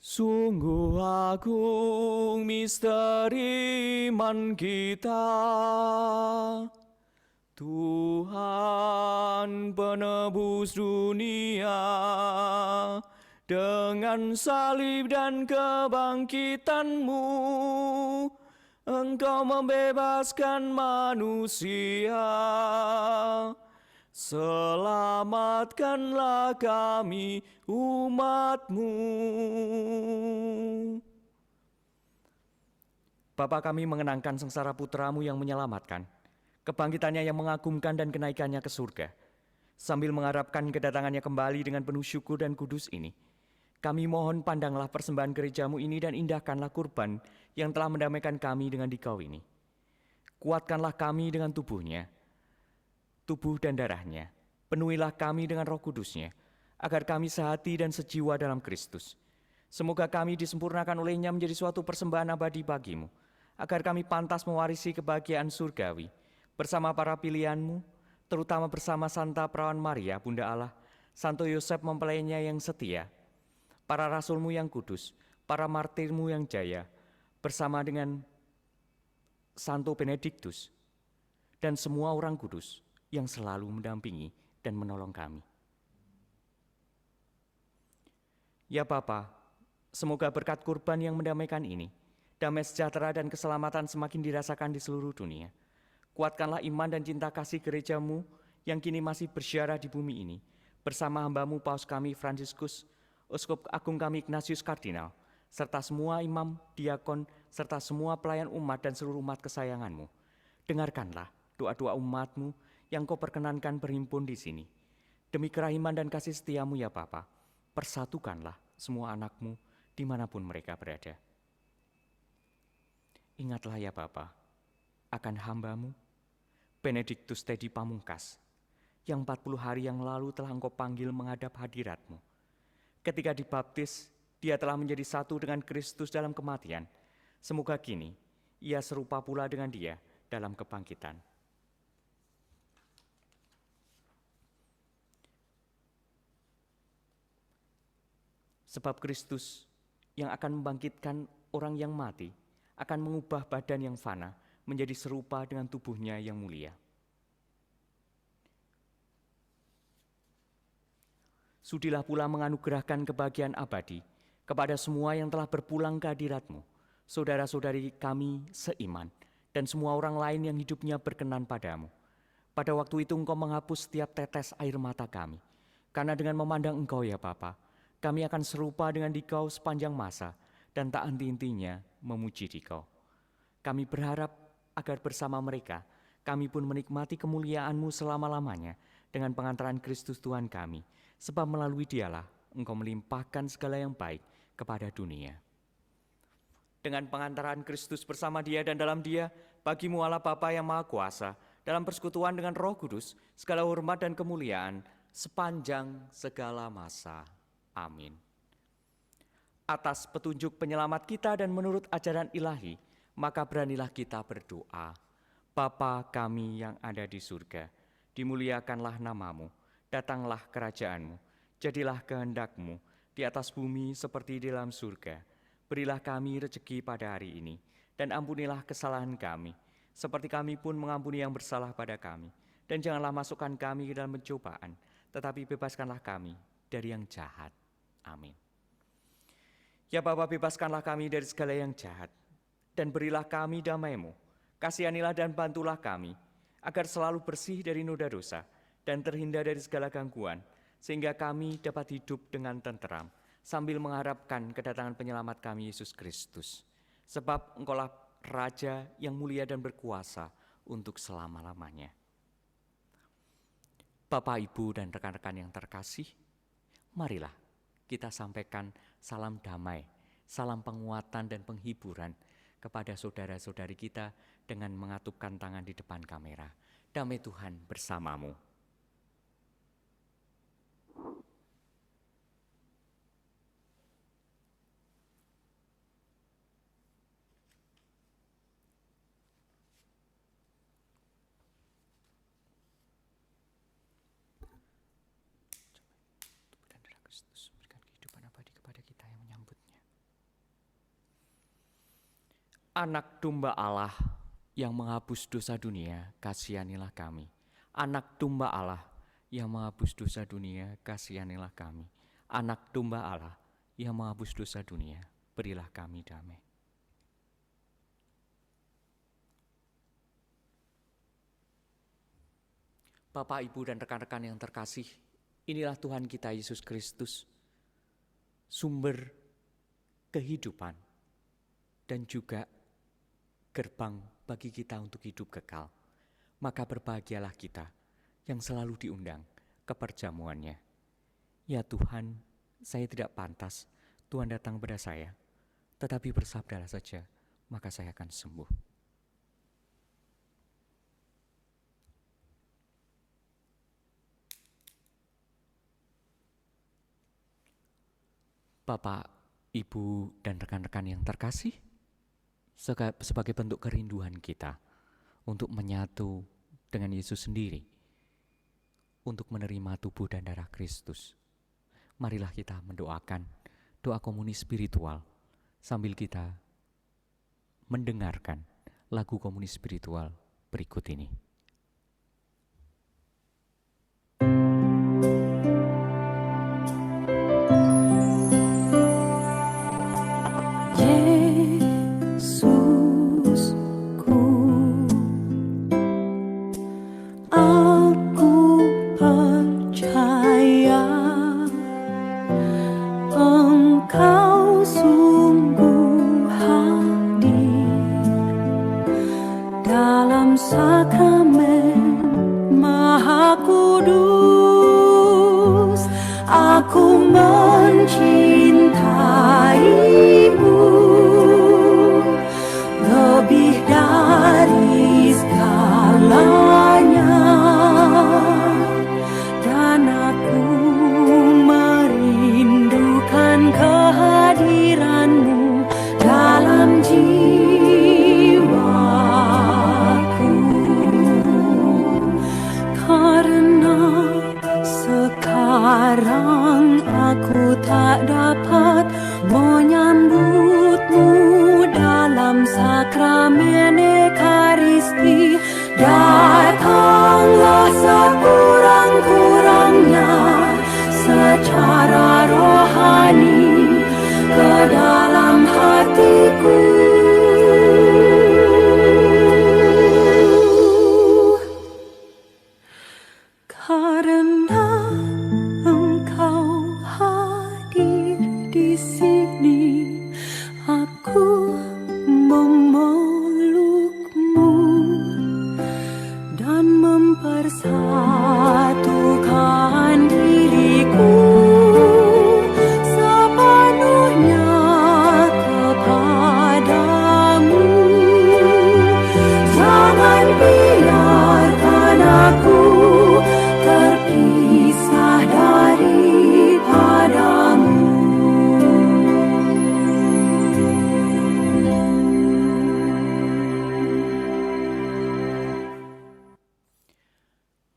Sungguh agung misteri iman kita, Tuhan penebus dunia, dengan salib dan kebangkitan-Mu, Engkau membebaskan manusia. Selamatkanlah kami umat-Mu. Bapa, kami mengenangkan sengsara Putra-Mu yang menyelamatkan, kebangkitannya yang mengagumkan dan kenaikannya ke surga. Sambil mengharapkan kedatangannya kembali dengan penuh syukur dan kudus ini, kami mohon pandanglah persembahan gereja-Mu ini dan indahkanlah kurban yang telah mendamaikan kami dengan Dikau ini. Kuatkanlah kami dengan tubuhnya, tubuh dan darahnya. Penuhilah kami dengan Roh Kudus-Nya, agar kami sehati dan sejiwa dalam Kristus. Semoga kami disempurnakan olehnya menjadi suatu persembahan abadi bagimu, agar kami pantas mewarisi kebahagiaan surgawi, bersama para pilihanmu, terutama bersama Santa Perawan Maria, Bunda Allah, Santo Yosef mempelainya yang setia, para rasulmu yang kudus, para martirmu yang jaya, bersama dengan Santo Benediktus, dan semua orang kudus yang selalu mendampingi dan menolong kami. Ya Bapa, semoga berkat kurban yang mendamaikan ini, damai sejahtera dan keselamatan semakin dirasakan di seluruh dunia. Kuatkanlah iman dan cinta kasih gerejamu yang kini masih bersiarah di bumi ini, bersama hambamu Paus kami Fransiskus, Uskup Agung kami Ignatius Kardinal, serta semua imam, diakon, serta semua pelayan umat dan seluruh umat kesayanganmu. Dengarkanlah doa-doa umatmu yang kau perkenankan berhimpun di sini. Demi kerahiman dan kasih setiamu ya Bapa, persatukanlah semua anakmu dimanapun mereka berada. Ingatlah ya Bapa, akan hambamu, Benediktus Tedi Pamungkas, yang 40 hari yang lalu telah engkau panggil menghadap hadiratmu. Ketika dibaptis, dia telah menjadi satu dengan Kristus dalam kematian. Semoga kini ia serupa pula dengan dia dalam kebangkitan. Sebab Kristus yang akan membangkitkan orang yang mati akan mengubah badan yang fana menjadi serupa dengan tubuhnya yang mulia. Sudilah pula menganugerahkan kebahagiaan abadi kepada semua yang telah berpulang ke hadirat-Mu, saudara-saudari kami seiman, dan semua orang lain yang hidupnya berkenan padamu. Pada waktu itu Engkau menghapus setiap tetes air mata kami, karena dengan memandang Engkau ya Bapa, kami akan serupa dengan Dikau sepanjang masa dan tak henti-hentinya memuji Dikau. Kami berharap agar bersama mereka kami pun menikmati kemuliaan-Mu selama-lamanya dengan pengantaran Kristus Tuhan kami, sebab melalui Dialah Engkau melimpahkan segala yang baik kepada dunia. Dengan pengantaran Kristus bersama Dia dan dalam Dia, bagi-Mu Allah Bapa yang Maha Kuasa, dalam persekutuan dengan Roh Kudus, segala hormat dan kemuliaan sepanjang segala masa. Amin. Atas petunjuk penyelamat kita dan menurut ajaran ilahi, maka beranilah kita berdoa. Bapa kami yang ada di surga, dimuliakanlah namamu, datanglah kerajaan-Mu, jadilah kehendak-Mu di atas bumi seperti di dalam surga. Berilah kami rezeki pada hari ini, dan ampunilah kesalahan kami, seperti kami pun mengampuni yang bersalah pada kami. Dan janganlah masukkan kami ke dalam pencobaan, tetapi bebaskanlah kami dari yang jahat. Amin. Ya Bapa, bebaskanlah kami dari segala yang jahat, dan berilah kami damai-Mu. Kasihanilah dan bantulah kami, agar selalu bersih dari noda dosa, dan terhindar dari segala gangguan, sehingga kami dapat hidup dengan tenteram, sambil mengharapkan kedatangan penyelamat kami Yesus Kristus. Sebab Engkaulah Raja yang mulia dan berkuasa untuk selama-lamanya. Bapak, Ibu, dan rekan-rekan yang terkasih, marilah kita sampaikan salam damai, salam penguatan dan penghiburan kepada saudara-saudari kita dengan mengatupkan tangan di depan kamera. Damai Tuhan bersamamu. Kristus berikan kehidupan abadi kepada kita yang menyambutnya. Anak domba Allah yang menghapus dosa dunia, kasihanilah kami. Anak domba Allah yang menghapus dosa dunia, kasihanilah kami. Anak domba Allah yang menghapus dosa dunia, berilah kami damai. Bapak, Ibu, dan rekan-rekan yang terkasih, inilah Tuhan kita Yesus Kristus, sumber kehidupan dan juga gerbang bagi kita untuk hidup kekal. Maka berbahagialah kita yang selalu diundang ke perjamuannya. Ya Tuhan, saya tidak pantas Tuhan datang kepada saya, tetapi bersabdalah saja, maka saya akan sembuh. Bapak, Ibu, dan rekan-rekan yang terkasih, sebagai bentuk kerinduan kita untuk menyatu dengan Yesus sendiri, untuk menerima tubuh dan darah Kristus, marilah kita mendoakan doa komuni spiritual sambil kita mendengarkan lagu komuni spiritual berikut ini.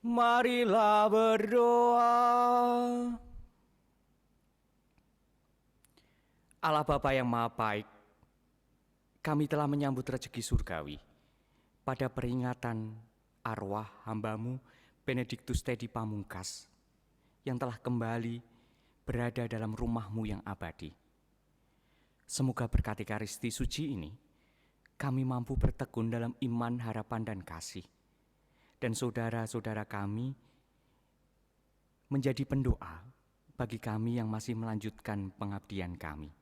Marilah berdoa. Allah Bapa yang Maha Baik, kami telah menyambut rezeki surgawi pada peringatan arwah hamba-Mu Benediktus Tedi Pamungkas yang telah kembali berada dalam rumah-Mu yang abadi. Semoga berkat Ekaristi suci ini, kami mampu bertekun dalam iman, harapan, dan kasih. Dan saudara-saudara kami menjadi pendoa bagi kami yang masih melanjutkan pengabdian kami.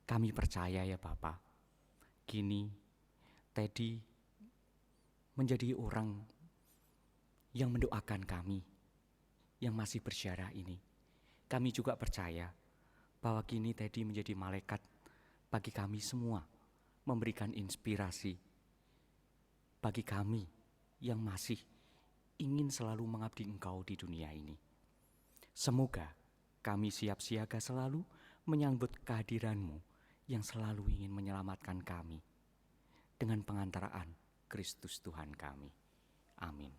Kami percaya ya Bapa, kini Teddy menjadi orang yang mendoakan kami yang masih bersyarah ini. Kami juga percaya bahwa kini Teddy menjadi malaikat bagi kami semua, memberikan inspirasi bagi kami yang masih ingin selalu mengabdi Engkau di dunia ini. Semoga kami siap siaga selalu menyambut kehadiran-Mu yang selalu ingin menyelamatkan kami dengan pengantaraan Kristus Tuhan kami. Amin.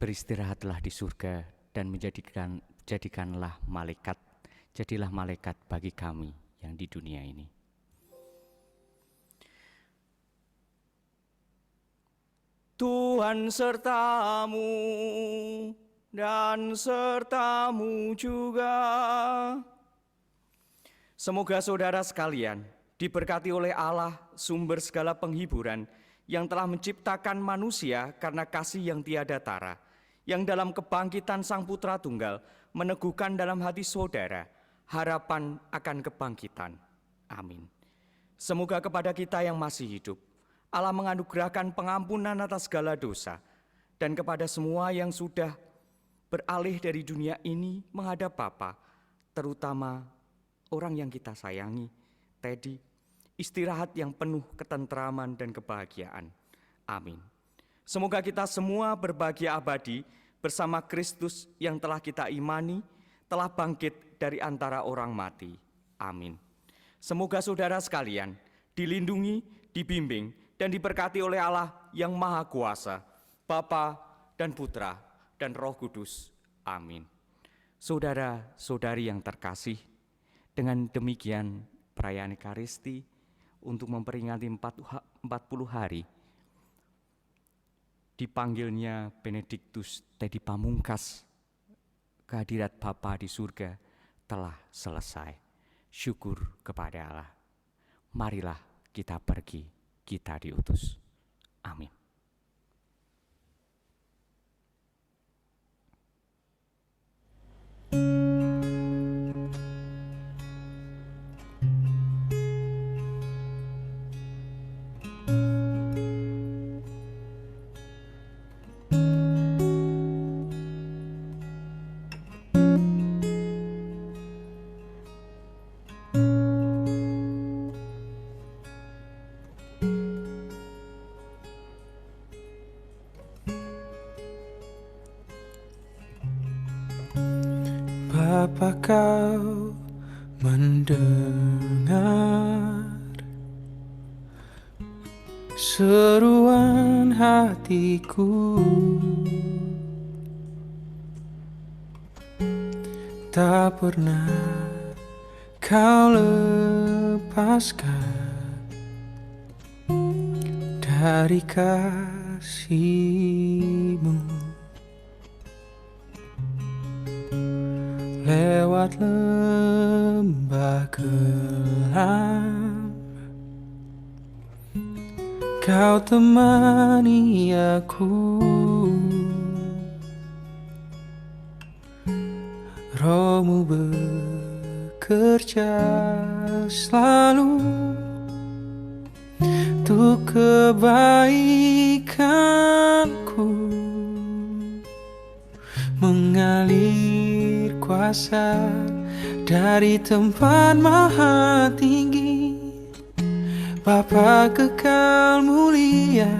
Beristirahatlah di surga dan jadilah malaikat bagi kami yang di dunia ini. Tuhan sertamu dan sertamu juga. Semoga saudara sekalian diberkati oleh Allah, sumber segala penghiburan, yang telah menciptakan manusia karena kasih yang tiada tara, yang dalam kebangkitan Sang Putra Tunggal meneguhkan dalam hati saudara harapan akan kebangkitan. Amin. Semoga kepada kita yang masih hidup, Allah menganugerahkan pengampunan atas segala dosa, dan kepada semua yang sudah beralih dari dunia ini menghadap Bapa, terutama orang yang kita sayangi, Teddy, istirahat yang penuh ketentraman dan kebahagiaan. Amin. Semoga kita semua berbahagia abadi bersama Kristus yang telah kita imani, telah bangkit dari antara orang mati. Amin. Semoga saudara sekalian dilindungi, dibimbing, dan diberkati oleh Allah yang Maha Kuasa, Bapa dan Putra dan Roh Kudus. Amin. Saudara-saudari yang terkasih, dengan demikian perayaan Ekaristi untuk memperingati 40 hari dipanggilnya Benediktus Tedi Pamungkas ke hadirat Bapa di surga telah selesai. Syukur kepada Allah. Marilah kita pergi, kita diutus. Amin. Bapa, kau mendengar seruan hatiku, tak pernah kau lepaskan dari kasih-Mu. Lewat lembah kelam, kau temani aku. Roh-Mu bekerja selalu untuk kebaikanku, mengalir kuasa dari tempat maha tinggi. Bapa kekal mulia,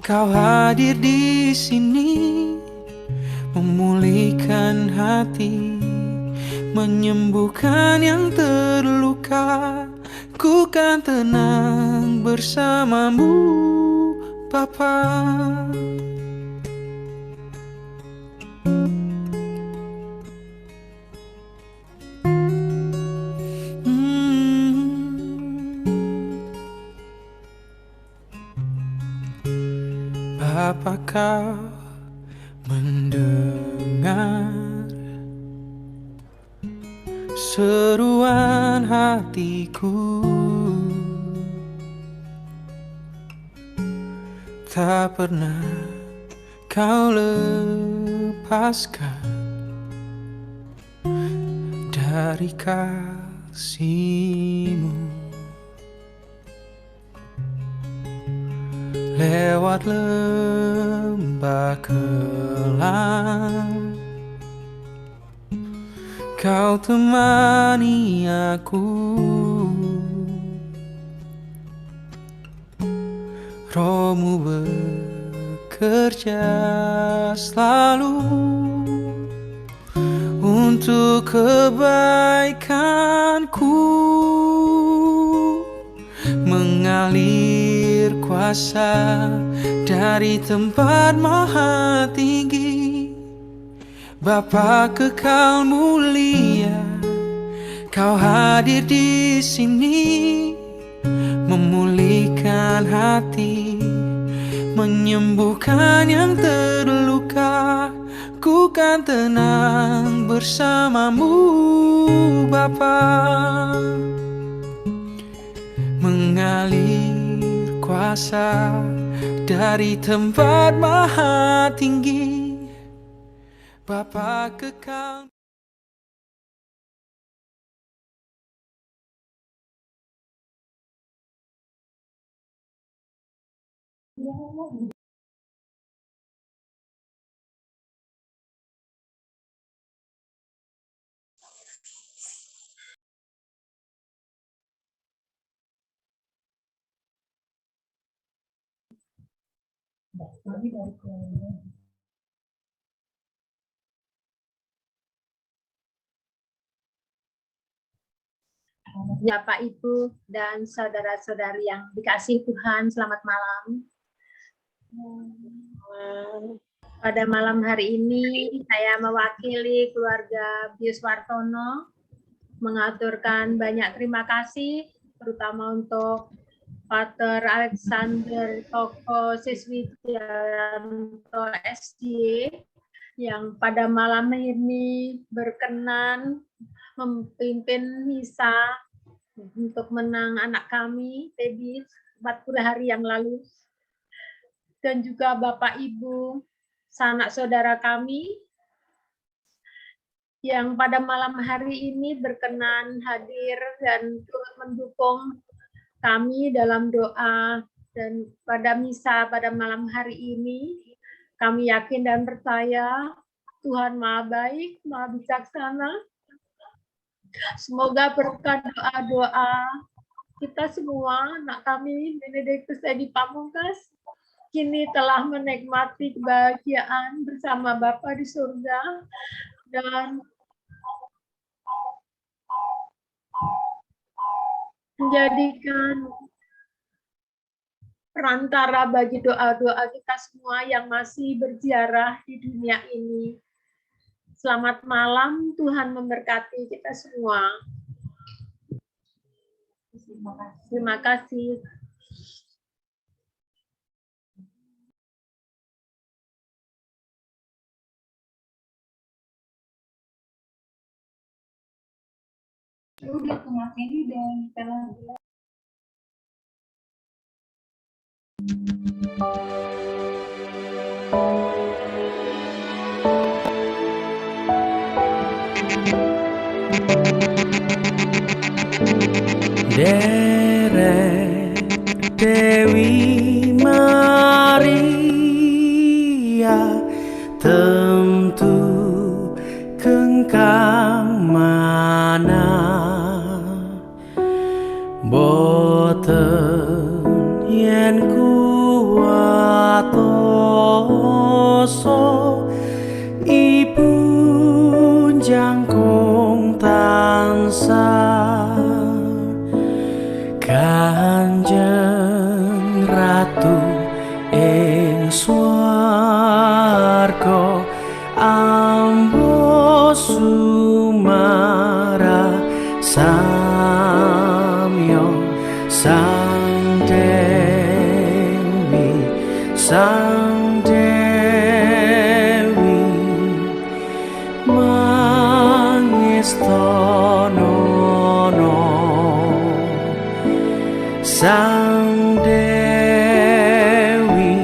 kau hadir di sini, memulihkan hati, menyembuhkan yang terluka. Ku kan tenang bersamamu, Bapa. Bapa, kau mendengar seruan hatiku, tak pernah kau lepaskan dari kasih-Mu. Lewat lembah kelam, kau temani aku. Roh-Mu bekerja selalu untuk kebaikanku, mengalir kuasa dari tempat maha tinggi. Bapa kekal mulia, kau hadir di sini, memulihkan hati, menyembuhkan yang terluka. Ku kan tenang bersamamu, Bapa. Mengalir kuasa dari tempat maha tinggi. Bapa kekal. Bapak, Ibu, dan saudara-saudari yang dikasihi Tuhan, selamat malam. Pada malam hari ini, saya mewakili keluarga Bius Wartono mengaturkan banyak terima kasih, terutama untuk Pater Alexander Toko Siswijanto SJ yang pada malam ini berkenan memimpin misa untuk menang anak kami, Tebi, 40 hari yang lalu. Dan juga Bapak Ibu, sanak saudara kami yang pada malam hari ini berkenan hadir dan turut mendukung kami dalam doa. Dan pada misa pada malam hari ini, kami yakin dan percaya Tuhan Maha Baik, Maha Bijaksana. Semoga berkat doa-doa kita semua, anak kami Benedictus Edi Pamungkas, kini telah menikmati kebahagiaan bersama Bapa di surga dan menjadikan perantara bagi doa-doa kita semua yang masih berziarah di dunia ini. Selamat malam, Tuhan memberkati kita semua. Terima kasih. Udah Mas ini dan telah Derek Dewi Maria tentu kengkang mana boten yen kuwatoso ibu jangkung tansah Kanjeng Ratu ing swarga ambo sumara samyo sang dewi mangestono sang dewi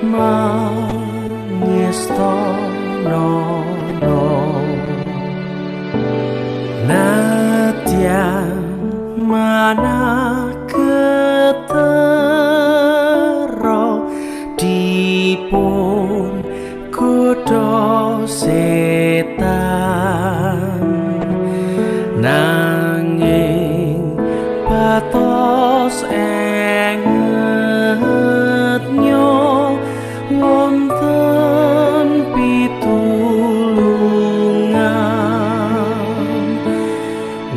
mangestono nadyan mana ketero dipun godha setan nanging patos engetnyo wonten pitulungan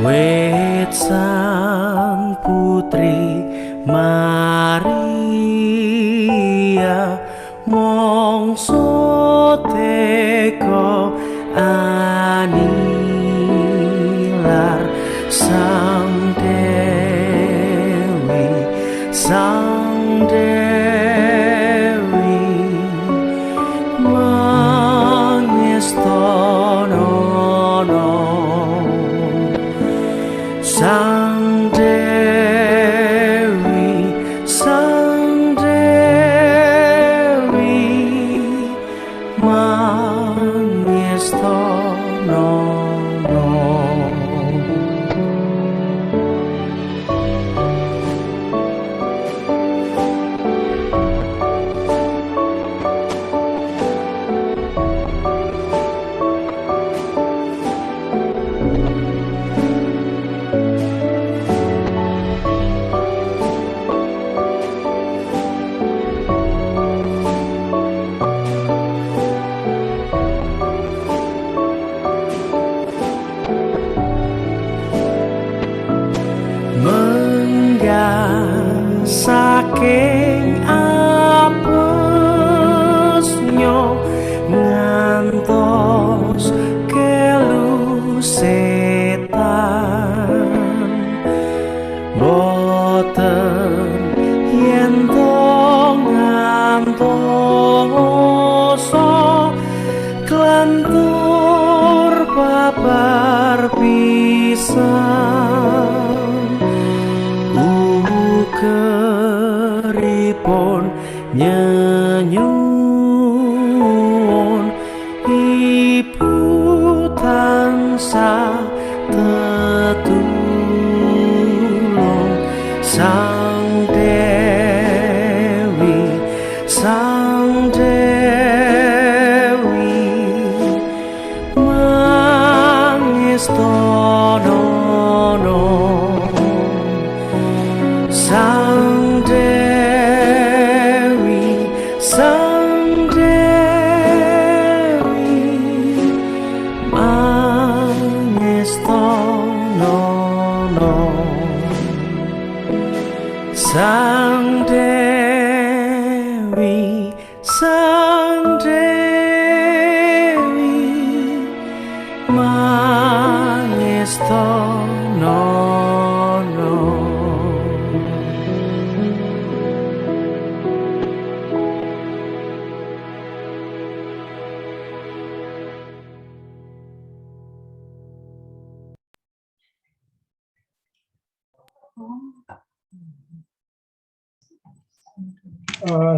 wit sang putri Maria mongso teka anilar sang dewi mangestono sang dewi mangestono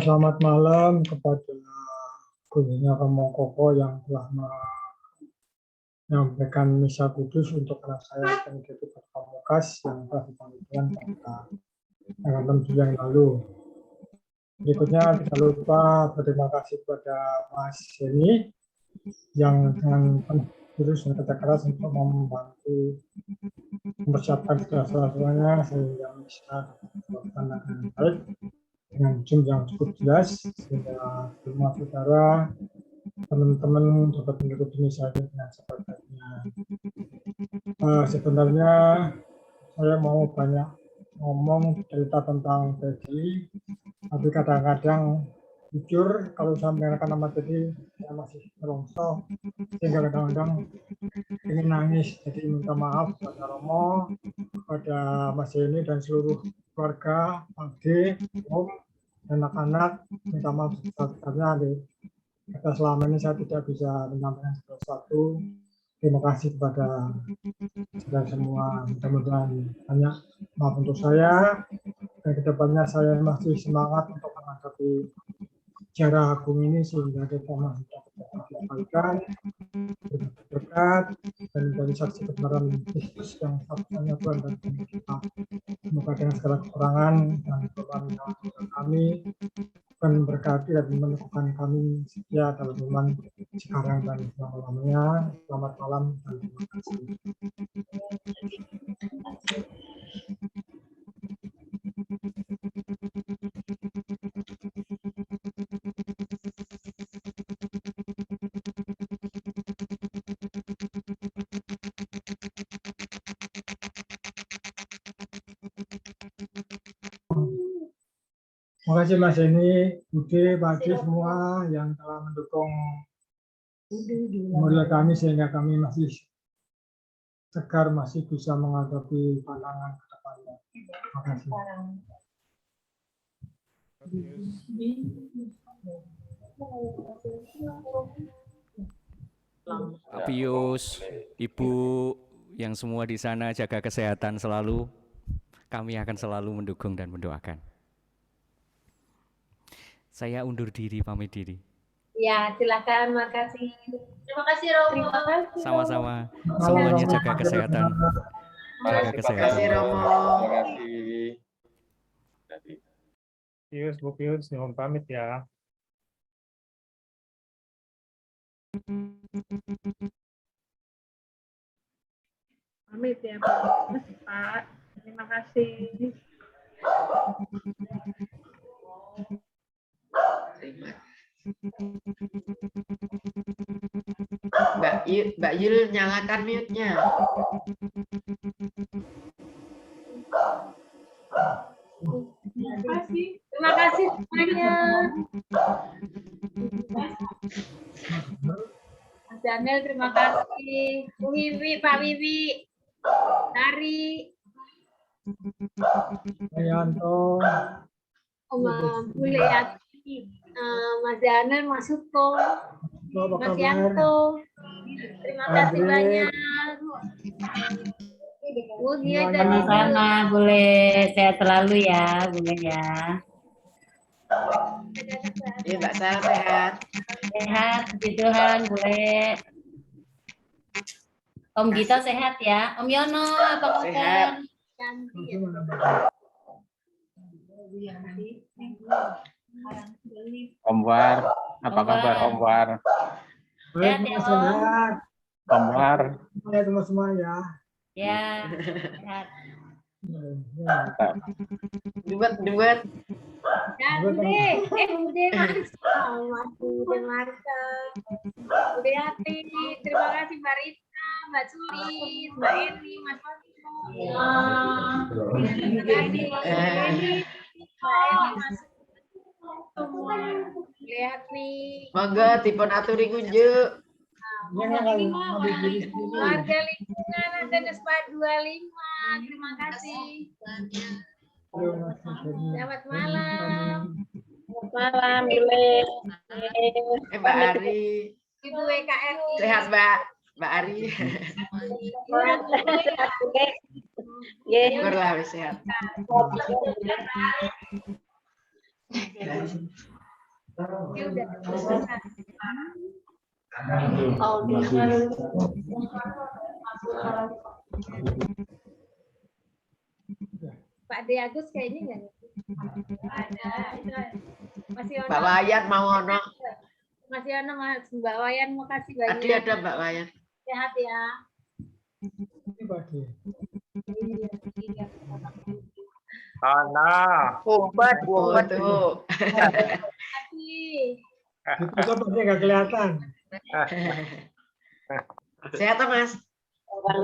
Selamat malam kepada khususnya Romo Koko yang telah menyampaikan misa kudus untuk anak saya Pendeta Pamukas yang telah dipanggilkan pada tanggal 6 Juli yang lalu. Berikutnya tidak lupa berterima kasih kepada Mas Heni yang dengan penuh kudus dan kerja keras untuk membantu mempersiapkan segala-galanya sehingga bisa dilakukan dengan baik dengan Zoom yang cukup jelas sehingga semua saudara, teman-teman dapat mengikuti misa dengan sebaiknya. Sebenarnya saya mau banyak ngomong cerita tentang Teddy, tapi kadang-kadang jujur kalau saya mendengarkan nama Teddy saya masih merongso sehingga kadang-kadang ingin nangis. Jadi minta maaf kepada Romo, kepada Mas Heni dan seluruh keluarga, adik, om, anak-anak. Minta maaf sebesar-besarnya karena selama ini saya tidak bisa menyampaikan sesuatu. Terima kasih kepada saudara semua. Mudah-mudahan banyak maaf untuk saya dan kedepannya saya masih semangat untuk menghadapi sejarah agung ini sehingga kita masih dapat dikembalikan berkat dan dari saksi kebenaran Kristus yang satu-satunya Tuhan dan Tuhan kita. Semoga dengan segala kekurangan dan kelemahan kami Tuhan memberkati dan meneguhkan kami setia dalam iman sekarang dan selama-lamanya. Selamat malam dan terima kasih. Terima kasih Mas Heni, Bude, Pak Haji semua yang telah mendukung memorial kami sehingga kami masih segar, masih bisa menghadapi tantangan ke depannya. Terima kasih. Pak Pius, Ibu yang semua di sana jaga kesehatan selalu. Kami akan selalu mendukung dan mendoakan. Saya undur diri, pamit diri. Ya, silakan, makasih. Terima kasih Romo. Terima kasih. Sama-sama. Semuanya jaga kesehatan. Jaga kesehatan. Terima kasih Romo. Terima kasih. Pius, Bu Pius, mohon pamit ya. Pamit ya Pak. Terima kasih. Mbak Yul nyalakan mute-nya. Terima kasih semuanya. Mas Daniel, terima kasih. Bu Wiwi, Pak Wiwi, Tari, Yanto, Bule Yati, Mas Daniel, Mas Suko, Mas Yanto. Terima kasih banyak. Bu Dia dan Sama-sama, boleh sehat selalu ya, boleh ya. Iya Mbak Sal sehat. Sehat, puji Tuhan, boleh. Om Gita sehat ya. Om Yono, apa kabar? Sehat. Om War, apa kabar Om War? Sehat ya, Om. Om War. Ya semua ya. Ya, sehat. Duet. Bude Marta, Bude Hati, terima kasih Mbak Rita, Mbak Suri, Mbak Eni, Mas Fatimo, terima kasih Mbak Eni, Mas semua, Bude Hati. Monggo dipun aturi kunjuk. Warga lingkungan Antenes 25, terima kasih. Selamat malam. Selamat malam, Bule. Mbak Ari. Ibu WKRI. Sehat Mbak Ari. Sehat, Bule. Syukurlah wis sehat. Pak De Agus kayaknya nggak nih? Ada. Masih ono. Mbak Wayan mau ono. Masih ono Mas Mbak Wayan, makasih banyak. Tadi ada Mbak Wayan. Sehat ya. Ini pagi. Ana. Umpet tuh. Makasih. Itu pasti nggak kelihatan. Sehat Mas.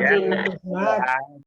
Ya. Sehat.